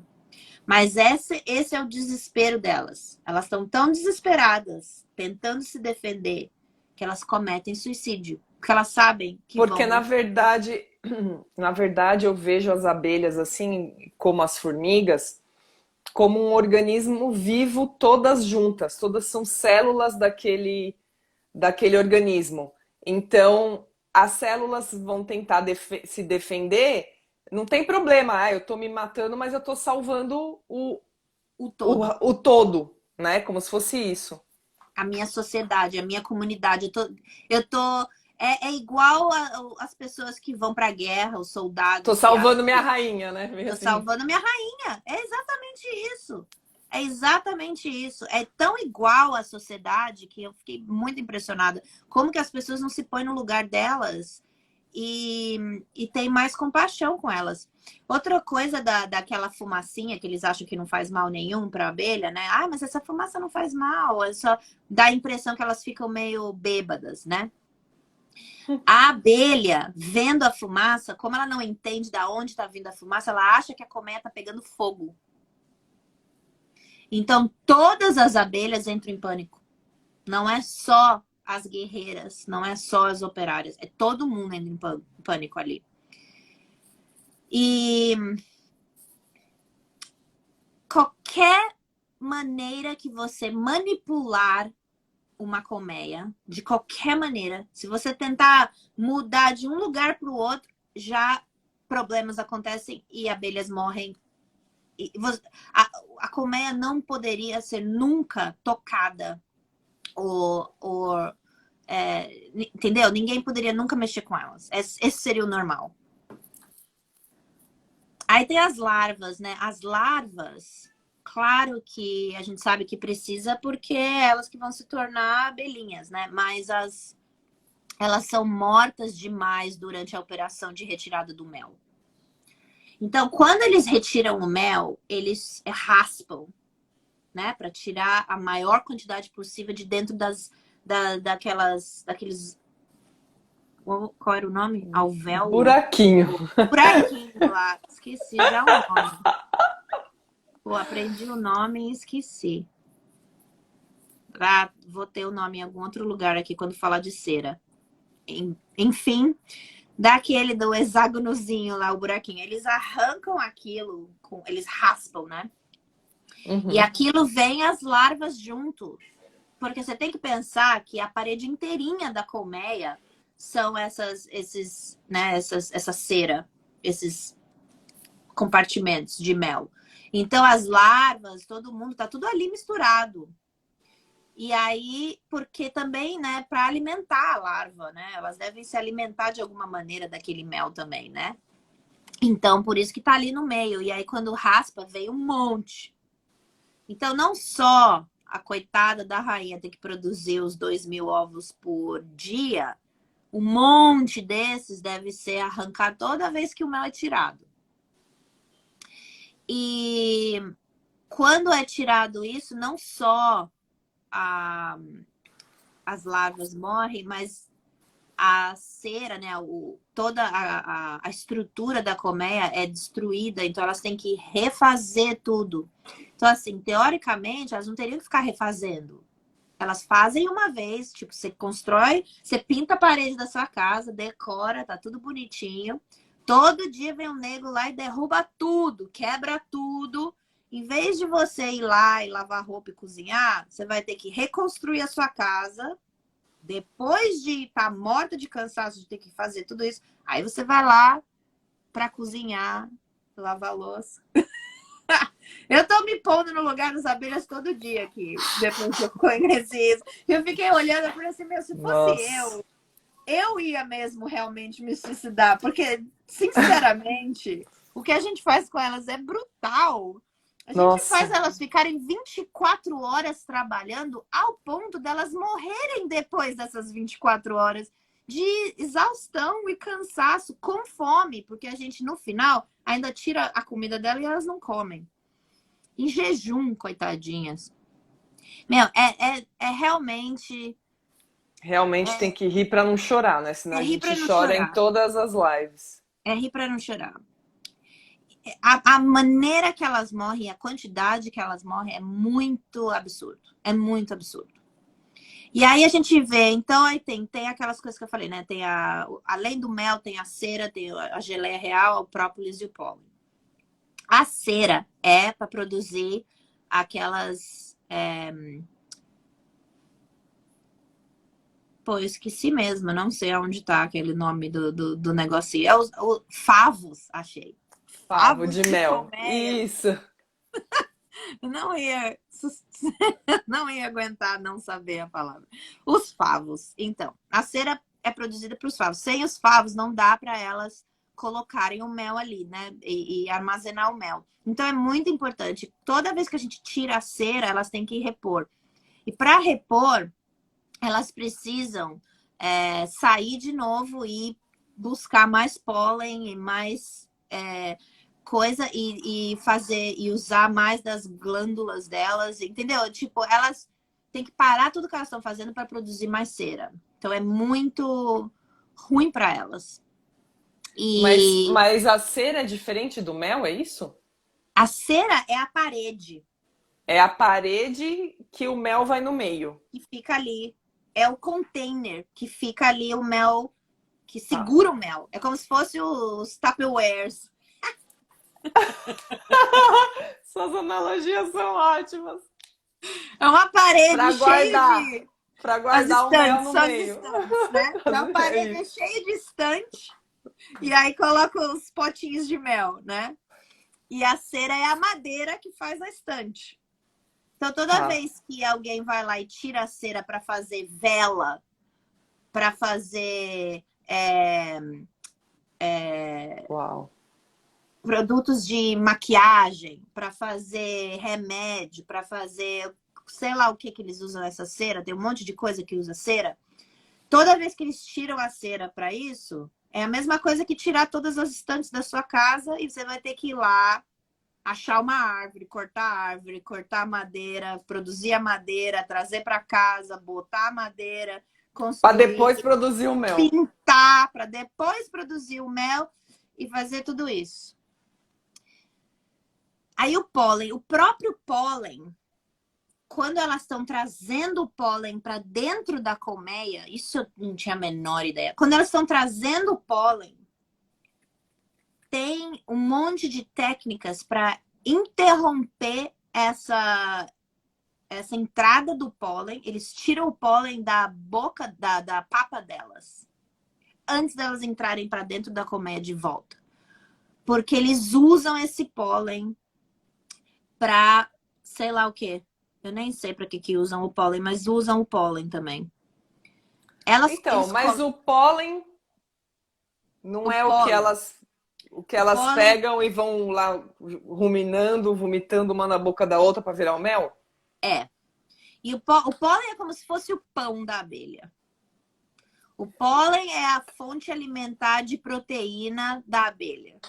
Mas esse é o desespero delas. Elas estão tão desesperadas, tentando se defender, que elas cometem suicídio. Porque elas sabem que Porque vão. na verdade eu vejo as abelhas assim, como as formigas, como um organismo vivo todas juntas, todas são células daquele organismo. Então, as células vão tentar se defender, não tem problema, eu estou me matando, mas eu estou salvando O todo. o todo, né? Como se fosse isso. A minha sociedade, a minha comunidade. É igual as pessoas que vão para a guerra, os Tô soldados que salvando minha rainha, né? tô Assim. salvando minha rainha. É exatamente isso. É exatamente isso. É tão igual à sociedade que eu fiquei muito impressionada. Como que as pessoas não se põem no lugar delas e tem mais compaixão com elas. Outra coisa daquela fumacinha que eles acham que não faz mal nenhum para a abelha, né? Ah, mas essa fumaça não faz mal. É só dá a impressão que elas ficam meio bêbadas, né? A abelha, vendo a fumaça, como ela não entende de onde está vindo a fumaça, ela acha que a colmeia está pegando fogo. Então, todas as abelhas entram em pânico. Não é só as guerreiras, não é só as operárias. É todo mundo entra em pânico ali. E qualquer maneira que você manipular uma colmeia, de qualquer maneira, se você tentar mudar de um lugar para o outro, já problemas acontecem e abelhas morrem. A colmeia não poderia ser nunca tocada entendeu? Ninguém poderia nunca mexer com elas. Esse seria o normal. Aí tem as larvas, né? As larvas, claro que a gente sabe que precisa porque é elas que vão se tornar abelhinhas, né? Mas elas são mortas demais durante a operação de retirada do mel. Então, quando eles retiram o mel, eles raspam, né? Para tirar a maior quantidade possível de dentro daqueles. Qual era o nome? Alvéolo? Buraquinho. Buraquinho lá. Esqueci já o nome. Pô, aprendi o nome e esqueci. Ah, vou ter o nome em algum outro lugar aqui quando falar de cera. Enfim, daquele do hexágonozinho lá, o buraquinho. Eles arrancam aquilo, eles raspam, né? E aquilo vem as larvas junto. Porque você tem que pensar que a parede inteirinha da colmeia são essa cera, esses compartimentos de mel. Então, as larvas, todo mundo, tá tudo ali misturado. E aí, porque também, né, para alimentar a larva, né? Elas devem se alimentar de alguma maneira daquele mel também, né? Então, por isso que tá ali no meio. E aí, quando raspa, vem um monte. Então, não só a coitada da rainha tem que produzir os 2.000 ovos por dia, um monte desses deve ser arrancado toda vez que o mel é tirado. E quando é tirado isso, não só as larvas morrem, mas a cera, né, toda a estrutura da colmeia é destruída, então elas têm que refazer tudo. Então, assim, teoricamente, elas não teriam que ficar refazendo. Elas fazem uma vez, tipo, você constrói, você pinta a parede da sua casa, decora, tá tudo bonitinho. Todo dia vem um nego lá e derruba tudo, quebra tudo. Em vez de você ir lá e lavar roupa e cozinhar, você vai ter que reconstruir a sua casa. Depois de estar morta de cansaço de ter que fazer tudo isso, aí você vai lá para cozinhar, lavar louça. Eu tô me pondo no lugar das abelhas todo dia aqui, depois que eu conheci isso. Eu fiquei olhando e falei assim, meu, se fosse Nossa. eu ia mesmo realmente me suicidar, porque, sinceramente, o que a gente faz com elas é brutal. A gente faz Nossa. elas ficarem 24 horas trabalhando ao ponto delas morrerem depois dessas 24 horas de exaustão e cansaço, com fome, porque a gente, no final, ainda tira a comida dela e elas não comem. Em jejum, coitadinhas. Meu, é realmente... Realmente tem que rir para não chorar, né? Senão É a rir gente pra não chora em chorar. todas as lives. É rir pra não chorar. A maneira que elas morrem, a quantidade que elas morrem é muito absurdo. É muito absurdo. E aí a gente vê, então aí tem aquelas coisas que eu falei, né? Tem além do mel, tem a cera, tem a geleia real, o própolis e o pólen. A cera é para produzir aquelas. Pô, eu esqueci mesmo, não sei onde tá aquele nome do negocinho. É os favos, achei. Favo Favos de de mel. colmeia. Isso. Não ia, não ia aguentar não saber a palavra. Os favos. Então, a cera é produzida para os favos. Sem os favos, não dá para elas colocarem o mel ali, né? E armazenar o mel. Então, é muito importante. Toda vez que a gente tira a cera, elas têm que repor. E para repor, elas precisam sair de novo e buscar mais pólen e mais coisa e fazer e usar mais das glândulas delas, entendeu? Tipo, elas têm que parar tudo que elas estão fazendo para produzir mais cera. Então é muito ruim para elas. E Mas a cera é diferente do mel, é isso? a cera é a parede É a parede que o mel vai no meio. que fica ali. É o container que fica ali o mel, que Tá. segura o mel. É como se fosse os Tupperwares. Suas analogias são ótimas. É uma parede Para cheia guardar, de... para As guardar o mel estantes, no são as meio. estantes, né? Então a É parede é isso. cheia de estante e aí coloca os potinhos de mel, né? E a cera é a madeira que faz a estante. Então toda Tá. vez que alguém vai lá e tira a cera para fazer vela, para fazer Uau. produtos de maquiagem, para fazer remédio, para fazer sei lá o que eles usam essa cera, tem um monte de coisa que usa cera. Toda vez que eles tiram a cera para isso, é a mesma coisa que tirar todas as estantes da sua casa e você vai ter que ir lá, achar uma árvore, cortar a madeira, produzir a madeira, trazer para casa, botar a madeira, Para construir, depois produzir o mel. pintar, para depois produzir o mel e fazer tudo isso. Aí o pólen, o próprio pólen, quando elas estão trazendo o pólen para dentro da colmeia, isso eu não tinha a menor ideia. Quando elas estão trazendo o pólen, tem um monte de técnicas para interromper essa entrada do pólen. Eles tiram o pólen da boca, da papa delas, antes delas entrarem para dentro da colmeia de volta. Porque eles usam esse pólen para sei lá o quê. Eu nem sei para que usam o pólen, mas usam o pólen também. Então, mas o pólen não é o que elas pegam e vão lá ruminando, vomitando uma na boca da outra para virar o mel? É. E o pólen é como se fosse o pão da abelha. O pólen é a fonte alimentar de proteína da abelha.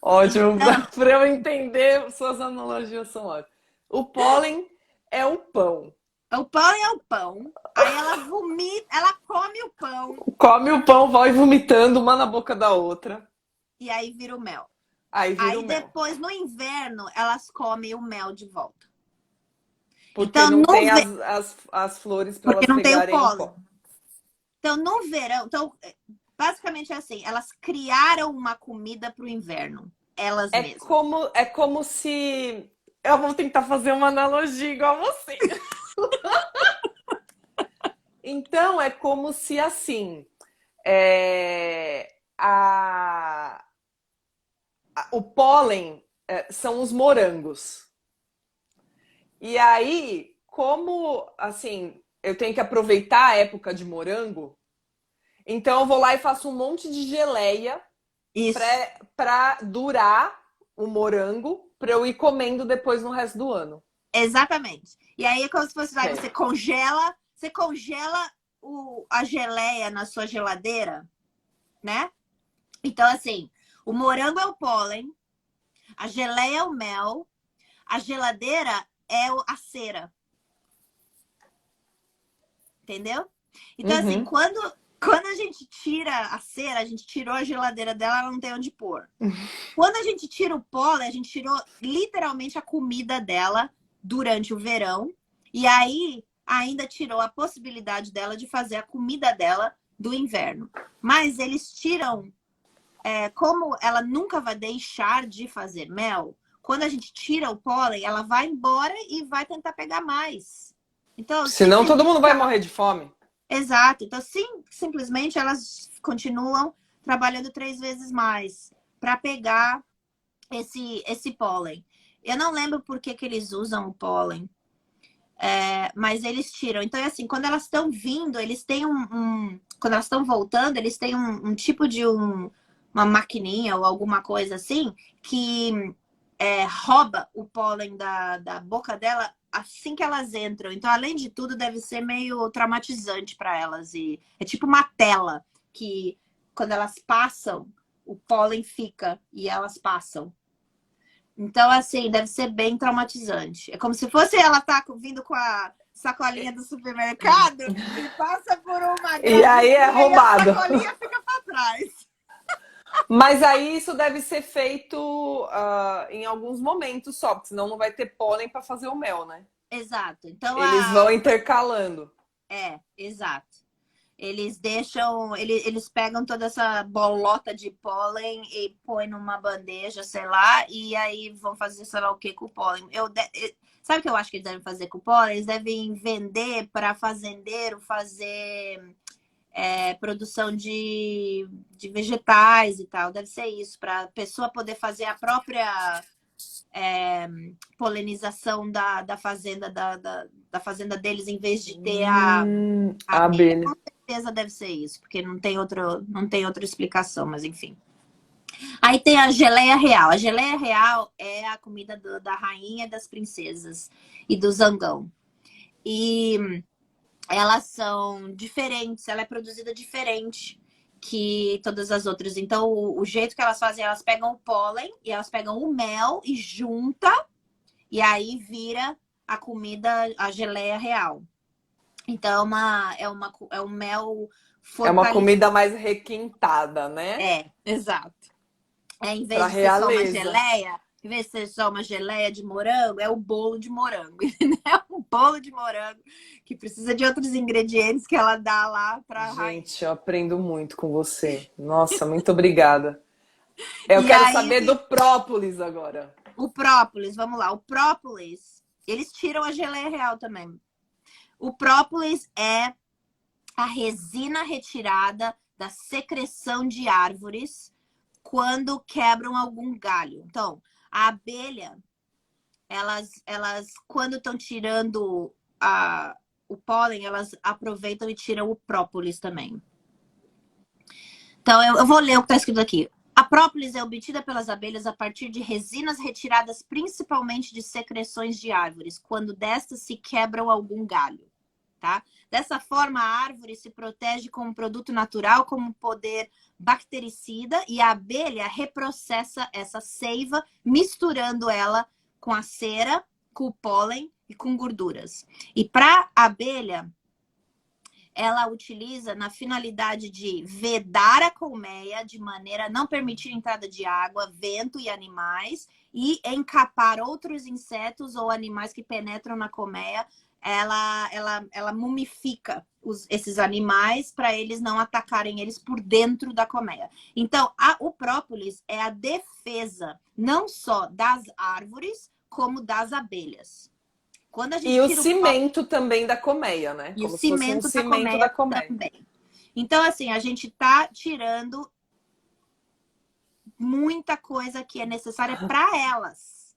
Ótimo, então, para eu entender, suas analogias são ótimas. O pólen é o pão. O pólen é o pão. Aí ela vomita, ela come o pão. Come o pão, vai vomitando uma na boca da outra. E aí vira o mel. Aí vira o mel. Depois, no inverno, elas comem o mel de volta. Porque então, não tem as flores para elas pegarem o pó. Então, no verão... Então, basicamente é assim, elas criaram uma comida para o inverno. Elas mesmas. É como se... Eu vou tentar fazer uma analogia igual a você. Então, é como se assim... o pólen são os morangos. E aí, como assim, eu tenho que aproveitar a época de morango, então eu vou lá e faço um monte de geleia para durar o morango, para eu ir comendo depois no resto do ano. Exatamente. E aí é como se fosse, você congela a geleia na sua geladeira, né? Então, assim, o morango é o pólen, a geleia é o mel, a geladeira é a cera. Entendeu? Então, assim, quando a gente tira a cera, a gente tirou a geladeira dela, ela não tem onde pôr. Quando a gente tira o pólen, a gente tirou literalmente a comida dela durante o verão. E aí, ainda tirou a possibilidade dela de fazer a comida dela do inverno. Mas eles tiram... como ela nunca vai deixar de fazer mel, quando a gente tira o pólen, ela vai embora e vai tentar pegar mais. Então, senão todo mundo vai morrer de fome. Exato. Então, simplesmente elas continuam trabalhando 3 vezes mais para pegar esse pólen. Eu não lembro por que eles usam o pólen, mas eles tiram. Então, é assim, quando elas estão vindo, eles têm quando elas estão voltando, eles têm um tipo de uma maquininha ou alguma coisa assim que rouba o pólen da boca dela assim que elas entram. Então, além de tudo, deve ser meio traumatizante para elas. E é tipo uma tela que, quando elas passam, o pólen fica e elas passam. Então, assim, deve ser bem traumatizante. É como se fosse ela tá vindo com a sacolinha do supermercado e passa por uma... E aí é roubado. E a sacolinha fica para trás. Mas aí isso deve ser feito em alguns momentos só, porque senão não vai ter pólen para fazer o mel, né? Exato. Então, eles vão intercalando. Exato. Eles deixam, eles pegam toda essa bolota de pólen e põem numa bandeja, sei lá, e aí vão fazer sei lá o que com o pólen. Sabe o que eu acho que eles devem fazer com o pólen? Eles devem vender para fazendeiro fazer produção de vegetais e tal. Deve ser isso, para a pessoa poder fazer a própria polinização da fazenda da fazenda deles, em vez de ter a abelha. Com certeza deve ser isso, porque não tem outra explicação, mas enfim. Aí tem a geleia real. A geleia real é a comida da rainha das princesas e do zangão. E elas são diferentes, ela é produzida diferente que todas as outras. Então, o jeito que elas fazem, elas pegam o pólen e elas pegam o mel e junta, e aí vira a comida, a geleia real. Então, é um mel É uma fortalecido. comida mais requintada, né? É, exato. Em Pra vez de ser só uma realeza. geleia, em vez de ser só uma geleia de morango, é o bolo de morango. É um bolo de morango que precisa de outros ingredientes que ela dá lá para a rainha. Gente, eu aprendo muito com você. Nossa, muito obrigada. Eu E quero aí, saber do própolis agora. o própolis, vamos lá. O própolis, eles tiram a geleia real também. O própolis é a resina retirada da secreção de árvores quando quebram algum galho. Então, a abelha, elas quando estão tirando o pólen, elas aproveitam e tiram o própolis também. Então, eu vou ler o que está escrito aqui. A própolis é obtida pelas abelhas a partir de resinas retiradas principalmente de secreções de árvores, quando destas se quebram algum galho. Tá? Dessa forma, a árvore se protege com um produto natural como poder bactericida e a abelha reprocessa essa seiva, misturando ela com a cera, com o pólen e com gorduras. E para a abelha, ela utiliza na finalidade de vedar a colmeia de maneira a não permitir entrada de água, vento e animais e encapar outros insetos ou animais que penetram na colmeia. Ela mumifica esses animais para eles não atacarem eles por dentro da colmeia. Então, o própolis é a defesa não só das árvores, como das abelhas. Quando a gente E o tira o própolis, cimento também da colmeia, né? e o Como se fosse um cimento da cimento da colmeia colmeia. também. Então, assim, a gente tá tirando muita coisa que é necessária para elas.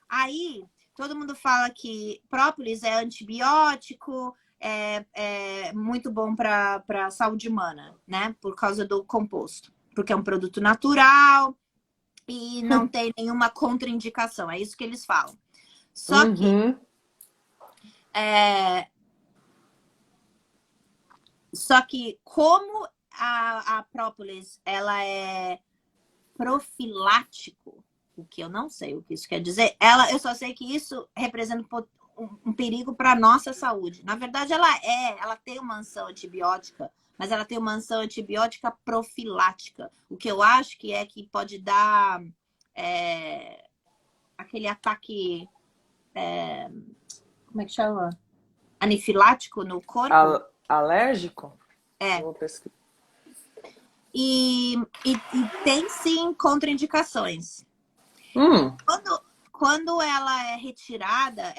Aí, todo mundo fala que própolis é antibiótico, é muito bom para a saúde humana, né? Por causa do composto. Porque é um produto natural e não tem nenhuma contraindicação. É isso que eles falam. Só que Uhum. como a própolis ela é profilático, o que eu não sei o que isso quer dizer, eu só sei que isso representa um perigo para a nossa saúde. Na verdade, ela tem uma ação antibiótica, mas ela tem uma ação antibiótica profilática. O que eu acho que pode dar aquele ataque, como é que chama? Anifilático no corpo. Alérgico? É. Vou pesquisar. E tem sim contraindicações. Hum. Quando ela é retirada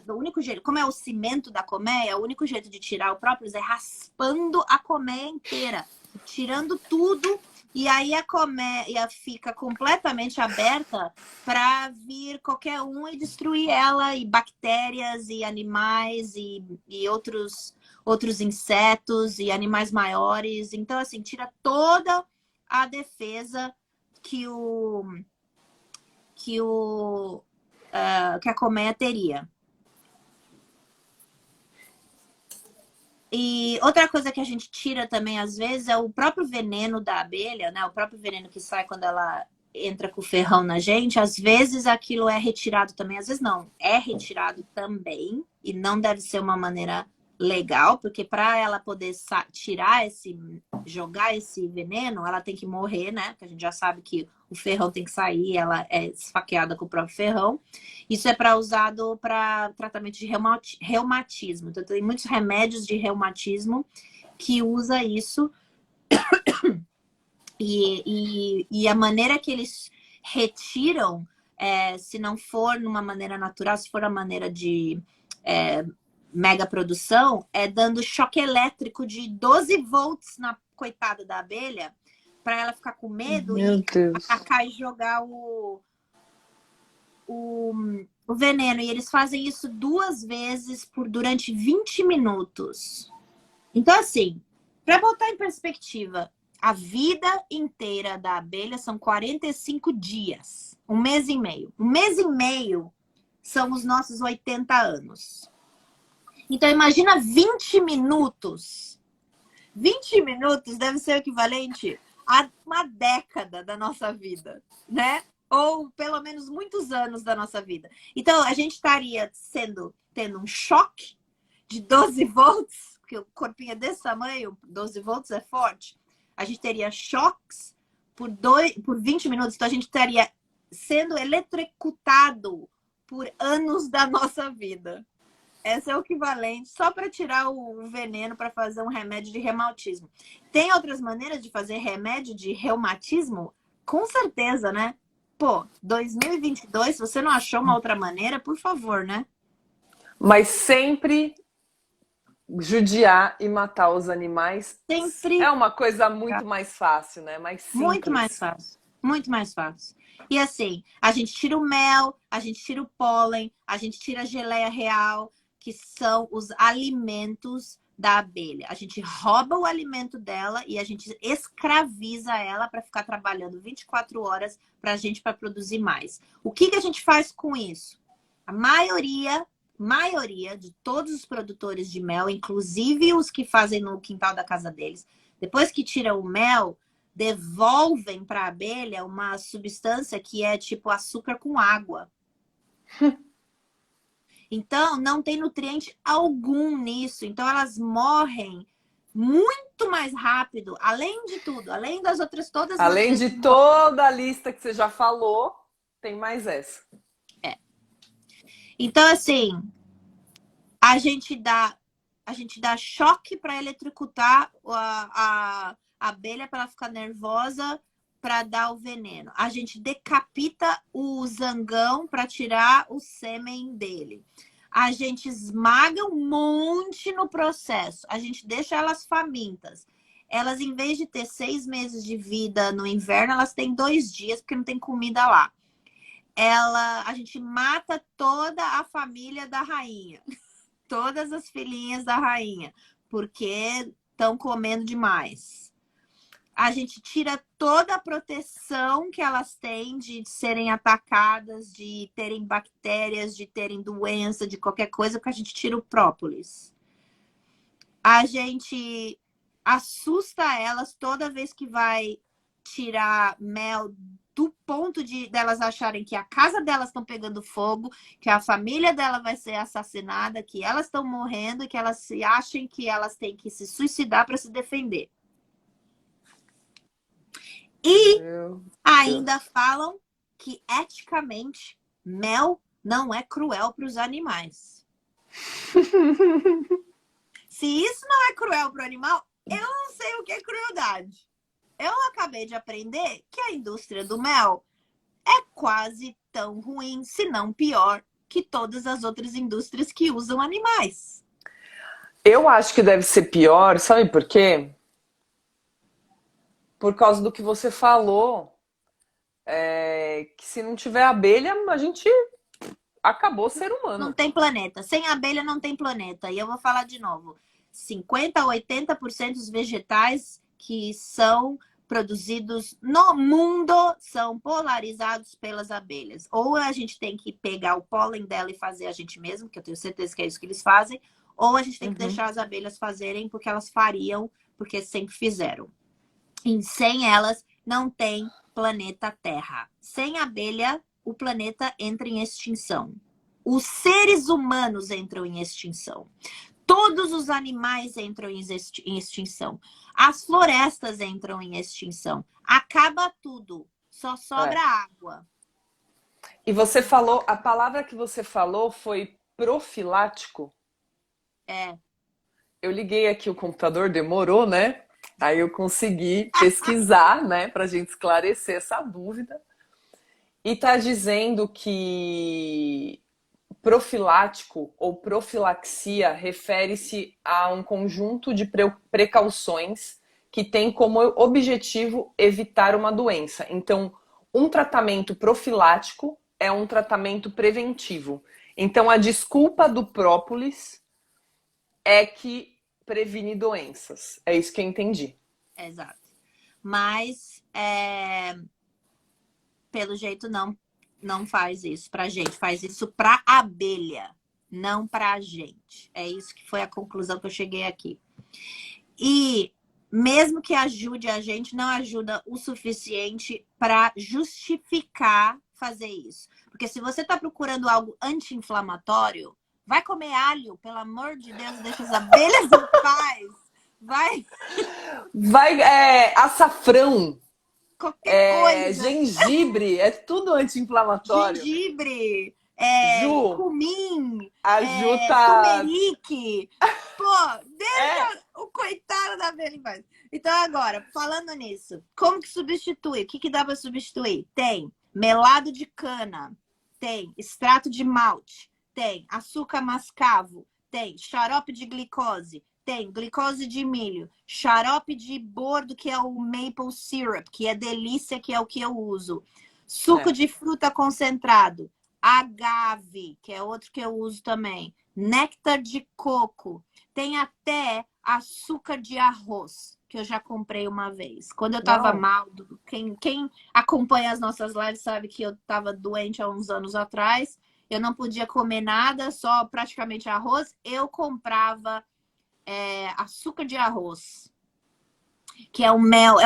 do único jeito, como é o cimento da colmeia, o único jeito de tirar o própolis é raspando a colmeia inteira, tirando tudo, e aí a colmeia fica completamente aberta para vir qualquer um e destruir ela, e bactérias, e animais, e outros insetos, e animais maiores. Então, assim, tira toda a defesa que a colmeia teria. E outra coisa que a gente tira também, às vezes, é o próprio veneno da abelha, né? O próprio veneno que sai quando ela entra com o ferrão na gente. Às vezes aquilo é retirado também, às vezes não. É retirado também e não deve ser uma maneira legal, porque para ela poder jogar esse veneno, ela tem que morrer, né? Porque a gente já sabe que o ferrão tem que sair, ela é esfaqueada com o próprio ferrão. Isso é usado para tratamento de reumatismo. Então, tem muitos remédios de reumatismo que usa isso. E a maneira que eles retiram, se não for numa maneira natural, se for a maneira de mega produção, é dando choque elétrico de 12 volts na coitada da abelha, para ela ficar com medo e atacar e jogar o veneno. E eles fazem isso 2 vezes durante 20 minutos. Então, assim, para botar em perspectiva, A vida inteira da abelha são 45 dias. Um mês e meio. Um mês e meio são os nossos 80 anos. Então, imagina 20 minutos. 20 minutos deve ser o equivalente a uma década da nossa vida, né? Ou pelo menos muitos anos da nossa vida. Então, a gente estaria tendo um choque de 12 volts, porque o corpinho é desse tamanho, 12 volts é forte. A gente teria choques por 20 minutos, então a gente estaria sendo eletrocutado por anos da nossa vida. Esse é o equivalente, só para tirar o veneno para fazer um remédio de reumatismo. Tem outras maneiras de fazer remédio de reumatismo? Com certeza, né? Pô, 2022, se você não achou uma outra maneira, por favor, né? Mas sempre judiar e matar os animais Sempre é uma coisa muito mais fácil, né? Mais muito mais simples. fácil. Muito mais fácil. E assim, a gente tira o mel, a gente tira o pólen, a gente tira a geleia real, que são os alimentos da abelha. A gente rouba o alimento dela e a gente escraviza ela para ficar trabalhando 24 horas para a gente para produzir mais. O que a gente faz com isso? A maioria de todos os produtores de mel, inclusive os que fazem no quintal da casa deles, depois que tira o mel, devolvem para a abelha uma substância que é tipo açúcar com água. Então, não tem nutriente algum nisso. Então, elas morrem muito mais rápido, além de tudo, além das outras todas as Além maneiras de toda a lista que você já falou, tem mais essa. Então, assim, a gente dá choque para eletrocutar a abelha para ela ficar nervosa para dar o veneno. A gente decapita o zangão para tirar o sêmen dele. A gente esmaga um monte no processo. A gente deixa elas famintas. Elas, em vez de ter 6 meses de vida no inverno, elas têm 2 dias, porque não tem comida lá. A gente mata toda a família da rainha. Todas as filhinhas da rainha. Porque estão comendo demais. A gente tira toda a proteção que elas têm de serem atacadas, de terem bactérias, de terem doença, de qualquer coisa, porque a gente tira o própolis. A gente assusta elas toda vez que vai tirar mel, do ponto de delas acharem que a casa delas estão pegando fogo, que a família dela vai ser assassinada, que elas estão morrendo e que elas se achem que elas têm que se suicidar para se defender. E ainda falam que eticamente mel não é cruel para os animais. Se isso não é cruel para o animal, eu não sei o que é crueldade. Eu acabei de aprender que a indústria do mel é quase tão ruim, se não pior, que todas as outras indústrias que usam animais. Eu acho que deve ser pior, sabe por quê? Por causa do que você falou, que se não tiver abelha, a gente acabou o ser humano. Não tem planeta. Sem abelha não tem planeta. E eu vou falar de novo. 50% a 80% dos vegetais que são produzidos no mundo são polarizados pelas abelhas. Ou a gente tem que pegar o pólen dela e fazer a gente mesmo, que eu tenho certeza que é isso que eles fazem, ou a gente tem que deixar as abelhas fazerem, porque elas fariam, porque sempre fizeram. E sem elas, não tem planeta Terra. Sem abelha, o planeta entra em extinção. Os seres humanos entram em extinção. Todos os animais entram em extinção. As florestas entram em extinção. Acaba tudo. Só sobra água. E você falou, a palavra que você falou foi profilático? É. Eu liguei aqui o computador, demorou, né? Aí eu consegui pesquisar, né, pra gente esclarecer essa dúvida. E tá dizendo que profilático ou profilaxia refere-se a um conjunto de precauções que tem como objetivo evitar uma doença. Então, um tratamento profilático é um tratamento preventivo. Então, a desculpa do própolis é que previne doenças. É isso que eu entendi. Exato. mas pelo jeito não faz isso pra gente, faz isso pra abelha, não pra gente. É isso que foi a conclusão que eu cheguei aqui. E mesmo que ajude a gente, não ajuda o suficiente para justificar fazer isso. Porque se você está procurando algo anti-inflamatório, vai comer alho, pelo amor de Deus, deixa as abelhas em paz. Vai, açafrão, Qualquer coisa. gengibre, é tudo anti-inflamatório. Gengibre, Ju, cumim, a Ju tá... turmerique. Pô, deixa o coitado da abelha em paz. Então agora, falando nisso, como que substitui? O que dá para substituir? Tem melado de cana, tem extrato de malte, tem açúcar mascavo, tem xarope de glicose, tem glicose de milho, xarope de bordo, que é o maple syrup, que é delícia, que é o que eu uso. Suco de fruta concentrado, agave, que é outro que eu uso também, néctar de coco, tem até açúcar de arroz, que eu já comprei uma vez. Quando eu tava mal, quem acompanha as nossas lives sabe que eu tava doente há uns anos atrás, eu não podia comer nada, só praticamente arroz, eu comprava açúcar de arroz, que é um mel,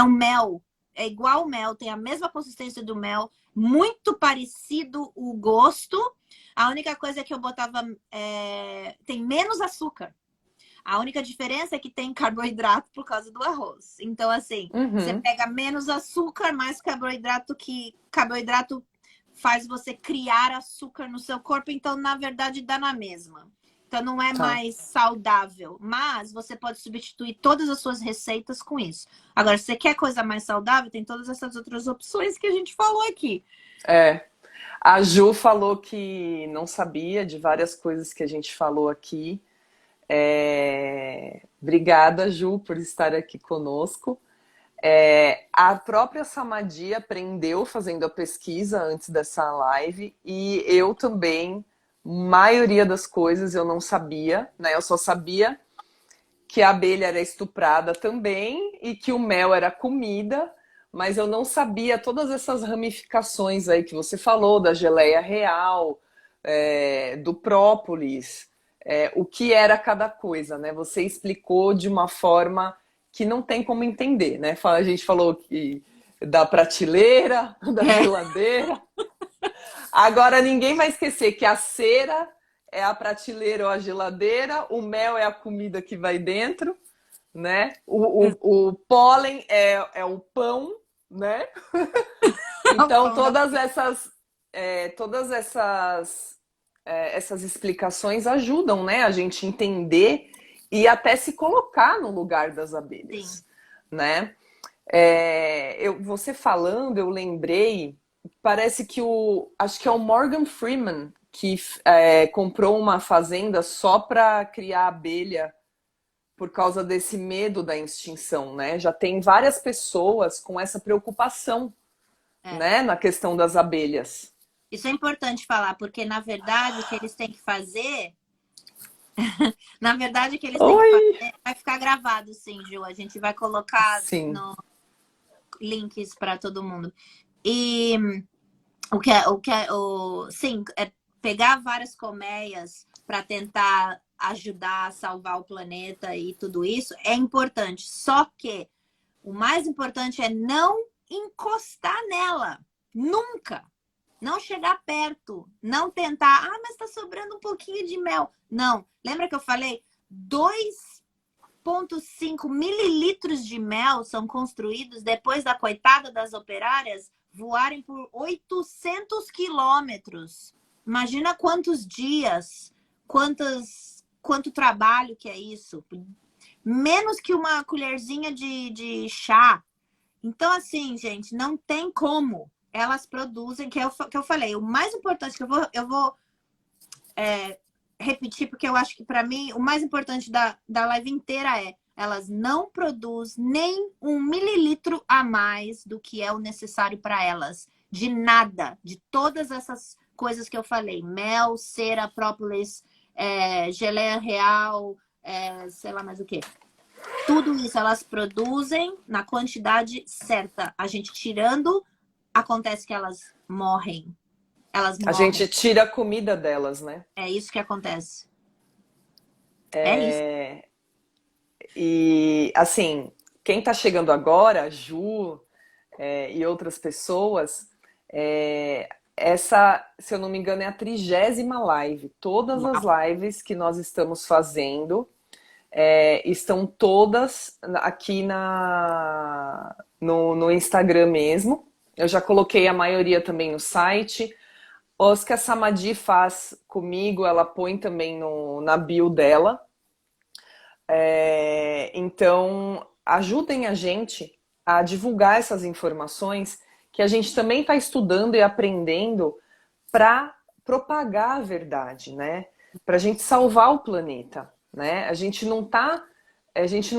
é igual o mel, tem a mesma consistência do mel, muito parecido o gosto. A única coisa é que eu botava tem menos açúcar. A única diferença é que tem carboidrato por causa do arroz. Então, assim, você pega menos açúcar, mais carboidrato, que carboidrato faz você criar açúcar no seu corpo. Então, na verdade, dá na mesma. Então, não é mais saudável. Mas você pode substituir todas as suas receitas com isso. Agora, se você quer coisa mais saudável, tem todas essas outras opções que a gente falou aqui. A Ju falou que não sabia de várias coisas que a gente falou aqui. Obrigada, Ju, por estar aqui conosco. A própria Samadhi aprendeu fazendo a pesquisa antes dessa live e eu também, maioria das coisas eu não sabia, né? Eu só sabia que a abelha era estuprada também e que o mel era comida, mas eu não sabia todas essas ramificações aí que você falou, da geleia real, do própolis, o que era cada coisa, né? Você explicou de uma forma que não tem como entender, né? A gente falou que da prateleira, da geladeira. Agora ninguém vai esquecer que a cera é a prateleira ou a geladeira, o mel é a comida que vai dentro, né? O pólen é o pão, né? Então todas essas explicações ajudam, né, a gente entender e até se colocar no lugar das abelhas, né? Você falando, eu lembrei, parece que acho que é o Morgan Freeman que comprou uma fazenda só para criar abelha por causa desse medo da extinção, né? Já tem várias pessoas com essa preocupação, né, na questão das abelhas. Isso é importante falar, porque na verdade o que eles têm que fazer na verdade, o que eles têm que fazer vai ficar gravado, sim, Ju. A gente vai colocar links para todo mundo. E sim, é pegar várias colmeias para tentar ajudar a salvar o planeta e tudo isso é importante. Só que o mais importante é não encostar nela. Nunca. Não chegar perto, não tentar, mas tá sobrando um pouquinho de mel. Não, lembra que eu falei? 2,5 mililitros de mel são construídos depois da coitada das operárias voarem por 800 quilômetros. Imagina quantos dias, quanto trabalho que é isso. Menos que uma colherzinha de chá. Então, assim, gente, não tem como. Elas produzem, que eu falei, o mais importante que eu vou repetir, porque eu acho que para mim o mais importante da live inteira elas não produzem nem 1 mililitro a mais do que é o necessário para elas. De nada, de todas essas coisas que eu falei, mel, cera, própolis, geleia real, sei lá mais o que. Tudo isso elas produzem na quantidade certa. A gente tirando, acontece que elas morrem. Elas A morrem. gente tira a comida delas, né? É isso que acontece. É isso. E, assim, quem tá chegando agora, a Ju, e outras pessoas, essa, se eu não me engano, é a 30ª live. Todas as Uau. lives que nós estamos fazendo estão todas aqui no Instagram mesmo. Eu já coloquei a maioria também no site. Os que a Samadhi faz comigo, ela põe também na bio dela. Então, ajudem a gente a divulgar essas informações que a gente também está estudando e aprendendo para propagar a verdade, né? Para a gente salvar o planeta, né? A gente não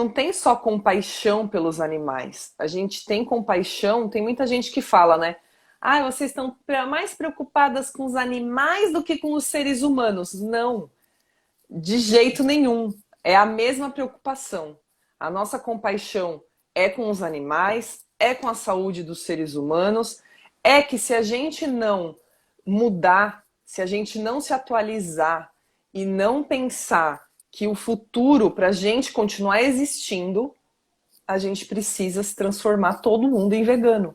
tem só compaixão pelos animais. A gente tem compaixão. Tem muita gente que fala, né? Ah, vocês estão mais preocupadas com os animais do que com os seres humanos. Não, de jeito nenhum. É a mesma preocupação. A nossa compaixão é com os animais, é com a saúde dos seres humanos. É que se a gente não mudar, se a gente não se atualizar e não pensar que o futuro, para a gente continuar existindo, a gente precisa se transformar todo mundo em vegano.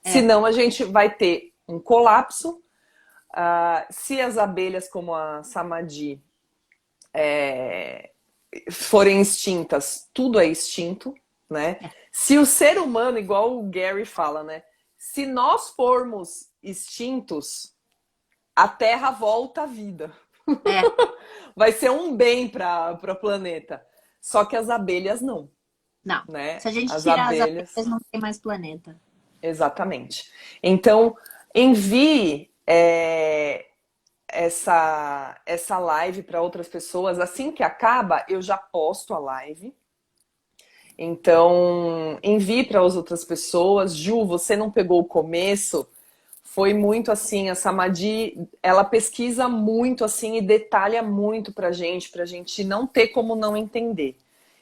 É, Senão a gente vai ter um colapso. Se as abelhas, como a Samadhi, forem extintas, tudo é extinto, né? Se o ser humano, igual o Gary fala, né? Se nós formos extintos, a Terra volta à vida. é. Vai ser um bem para o planeta. Só que as abelhas não, Não. né? Se a gente As tirar as abelhas, abelhas, não tem mais planeta. exatamente. Então, envie essa live para outras pessoas. Assim que acaba, eu já posto a live. Então, envie para as outras pessoas. Ju, você não pegou o começo? Foi muito assim, a Samadhi, ela pesquisa muito assim e detalha muito pra gente não ter como não entender.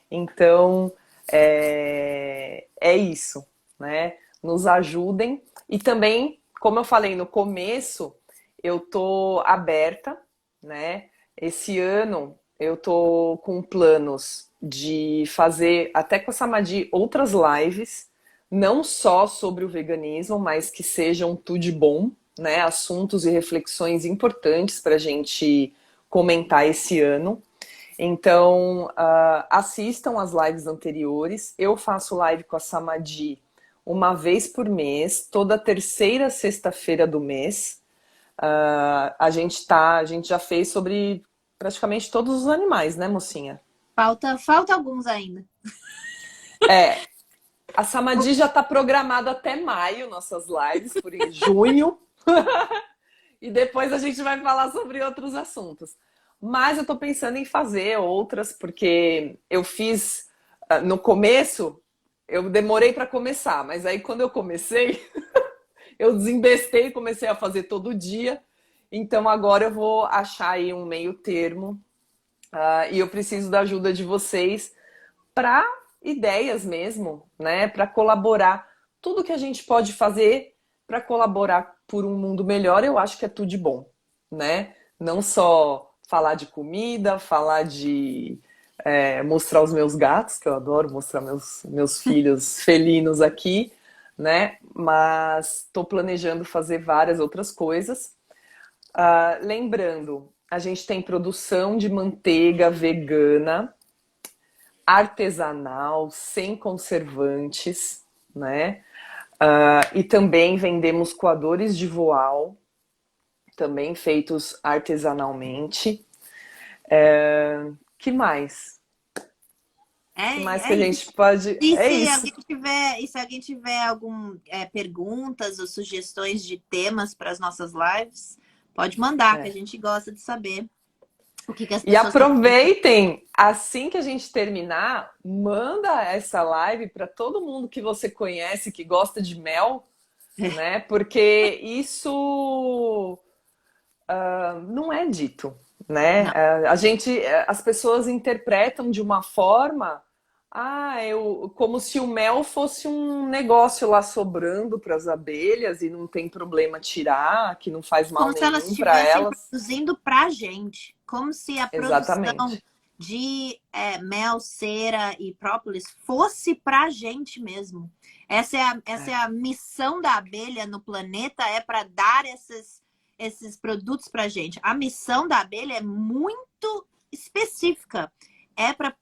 Então, é isso, né? Nos ajudem. E também, como eu falei no começo, eu tô aberta, né? Esse ano eu tô com planos de fazer, até com a Samadhi, outras lives, não só sobre o veganismo, mas que sejam tudo de bom, né? Assuntos e reflexões importantes para a gente comentar esse ano. Então, assistam as lives anteriores. Eu faço live com a Samadhi uma vez por mês, toda terceira sexta-feira do mês. A gente já fez sobre praticamente todos os animais, né, mocinha? Falta alguns ainda. A Samadhi já está programada até maio, nossas lives, por junho. E depois a gente vai falar sobre outros assuntos. Mas eu estou pensando em fazer outras, porque eu fiz no começo, eu demorei para começar, mas aí quando eu comecei, eu desembestei e comecei a fazer todo dia. Então agora eu vou achar aí um meio termo. E eu preciso da ajuda de vocês para ideias mesmo, né? Para colaborar. Tudo que a gente pode fazer para colaborar por um mundo melhor, eu acho que é tudo de bom, né? Não só falar de comida, falar de mostrar os meus gatos, que eu adoro mostrar meus filhos felinos aqui, né? Mas estou planejando fazer várias outras coisas. Lembrando, a gente tem produção de manteiga vegana, artesanal, sem conservantes, né? E também vendemos coadores de voal, também feitos artesanalmente. Que mais? Que mais que É a isso. gente pode... E É se isso. alguém tiver, algum perguntas ou sugestões de temas para as nossas lives, pode mandar, que a É. gente gosta de saber o que as E pessoas estão pensando. aproveitem, assim que a gente terminar, manda essa live para todo mundo que você conhece que gosta de mel, né? Porque isso não é dito, né? Não, As pessoas interpretam de uma forma Como se o mel fosse um negócio lá sobrando para as abelhas e não tem problema tirar, que não faz mal Como se elas nenhum para estivessem elas. produzindo para a gente. Como se a produção Exatamente. de mel, cera e própolis fosse para a gente mesmo. Essa é a missão da abelha no planeta, é para dar esses produtos para a gente. A missão da abelha é muito específica. É para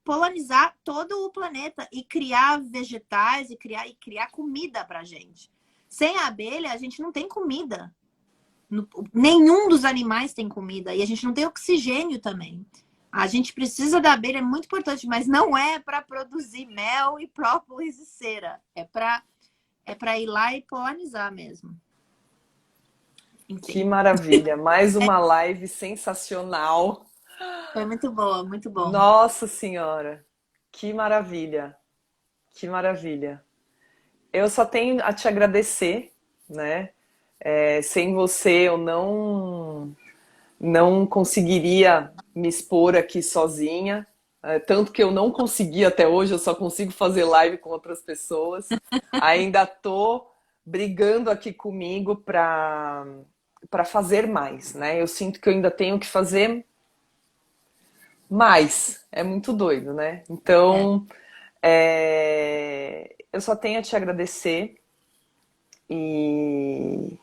polinizar todo o planeta e criar vegetais e criar comida para a gente. Sem a abelha, a gente não tem comida. Nenhum dos animais tem comida e a gente não tem oxigênio também. A gente precisa da abelha, é muito importante, mas não é para produzir mel e própolis e cera. É para ir lá e polinizar mesmo. Que Enfim, maravilha! Mais uma live sensacional. foi muito boa, muito bom. Nossa Senhora, que maravilha! Que maravilha! Eu só tenho a te agradecer, né? Sem você eu não conseguiria me expor aqui sozinha. Tanto que eu não consegui até hoje, eu só consigo fazer live com outras pessoas. Ainda tô brigando aqui comigo para fazer mais, né? Eu sinto que eu ainda tenho que fazer mais. É muito doido, né? É, Então, eu só tenho a te agradecer e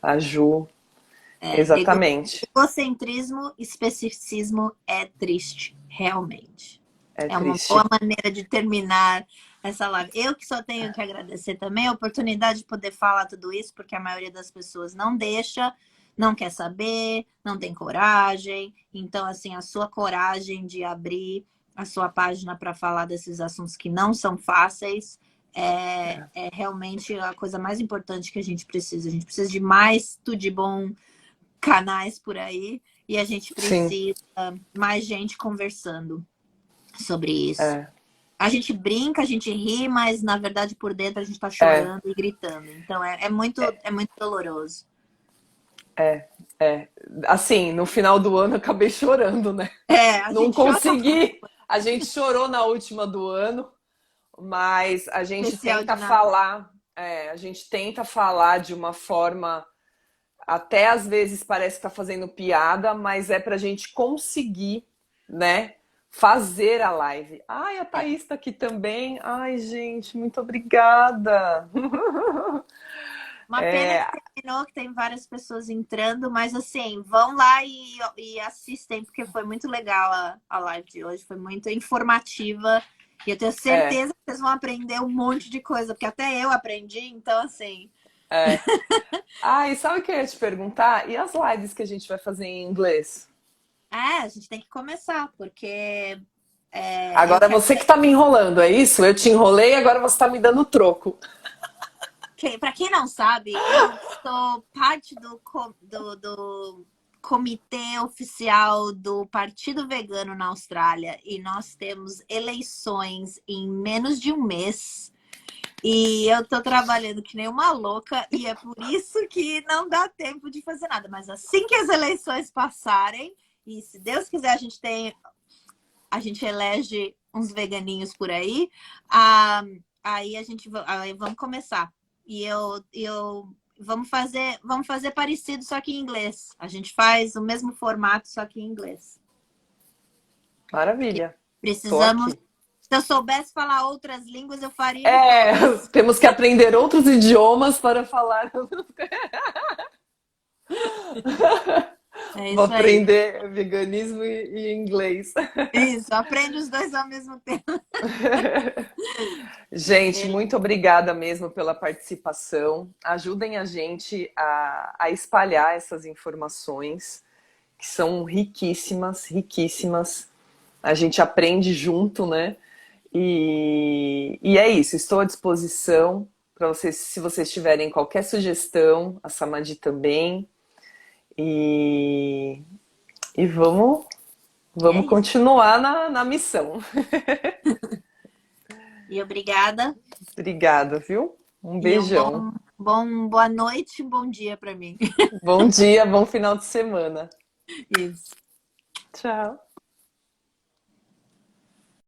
a Ju, exatamente. egocentrismo, especificismo é triste, realmente. É É uma boa triste. maneira de terminar essa live. Eu que só tenho que agradecer também a oportunidade de poder falar tudo isso, porque a maioria das pessoas não deixa, não quer saber, não tem coragem. Então, assim, a sua coragem de abrir a sua página para falar desses assuntos que não são fáceis é realmente a coisa mais importante que a gente precisa. A gente precisa de mais tudo de bom canais por aí e a gente Sim, precisa mais gente conversando sobre isso. é, A gente brinca, a gente ri, mas na verdade por dentro a gente tá é, chorando e gritando. Então é muito doloroso. é. Assim, no final do ano eu acabei chorando, né? A Não gente chora consegui. A gente chorou na última do ano, mas a gente especial de tenta Natal. falar, a gente tenta falar de uma forma, até às vezes parece que tá fazendo piada, mas é pra gente conseguir, né, fazer a live. Ai, a Thaís tá aqui também. Ai, gente, muito obrigada. Uma pena que terminou, que tem várias pessoas entrando, mas assim, vão lá e assistem, porque foi muito legal a live de hoje, foi muito informativa. E eu tenho É, certeza que vocês vão aprender um monte de coisa, porque até eu aprendi, então assim. é. Ah, e sabe o que eu ia te perguntar? E as lives que a gente vai fazer em inglês? A gente tem que começar, porque eu Agora quero. você que tá me enrolando, é isso? Eu te enrolei, agora você tá me dando troco. Para quem não sabe, eu sou parte do comitê oficial do Partido Vegano na Austrália e nós temos eleições em menos de um mês. E eu tô trabalhando que nem uma louca e é por isso que não dá tempo de fazer nada. Mas assim que as eleições passarem, e se Deus quiser a gente elege uns veganinhos por aí, aí aí vamos começar. E eu vamos fazer parecido, só que em inglês. A gente faz o mesmo formato, só que em inglês. Maravilha. Tô Precisamos. aqui. Se eu soubesse falar outras línguas, eu faria em É, todas. temos que aprender outros idiomas para falar. É Vou isso aí. aprender veganismo e inglês. Isso, aprende os dois ao mesmo tempo. Gente, Beleza. muito obrigada mesmo pela participação. Ajudem a gente a espalhar essas informações, que são riquíssimas, riquíssimas. A gente aprende junto, né? E é isso, estou à disposição para vocês, se vocês tiverem qualquer sugestão, a Samadi também. E, e E é vamos isso. continuar na missão. E obrigada. Obrigada, viu? Um E beijão. boa noite, bom dia para mim. Bom dia, bom final de semana. Isso. Tchau.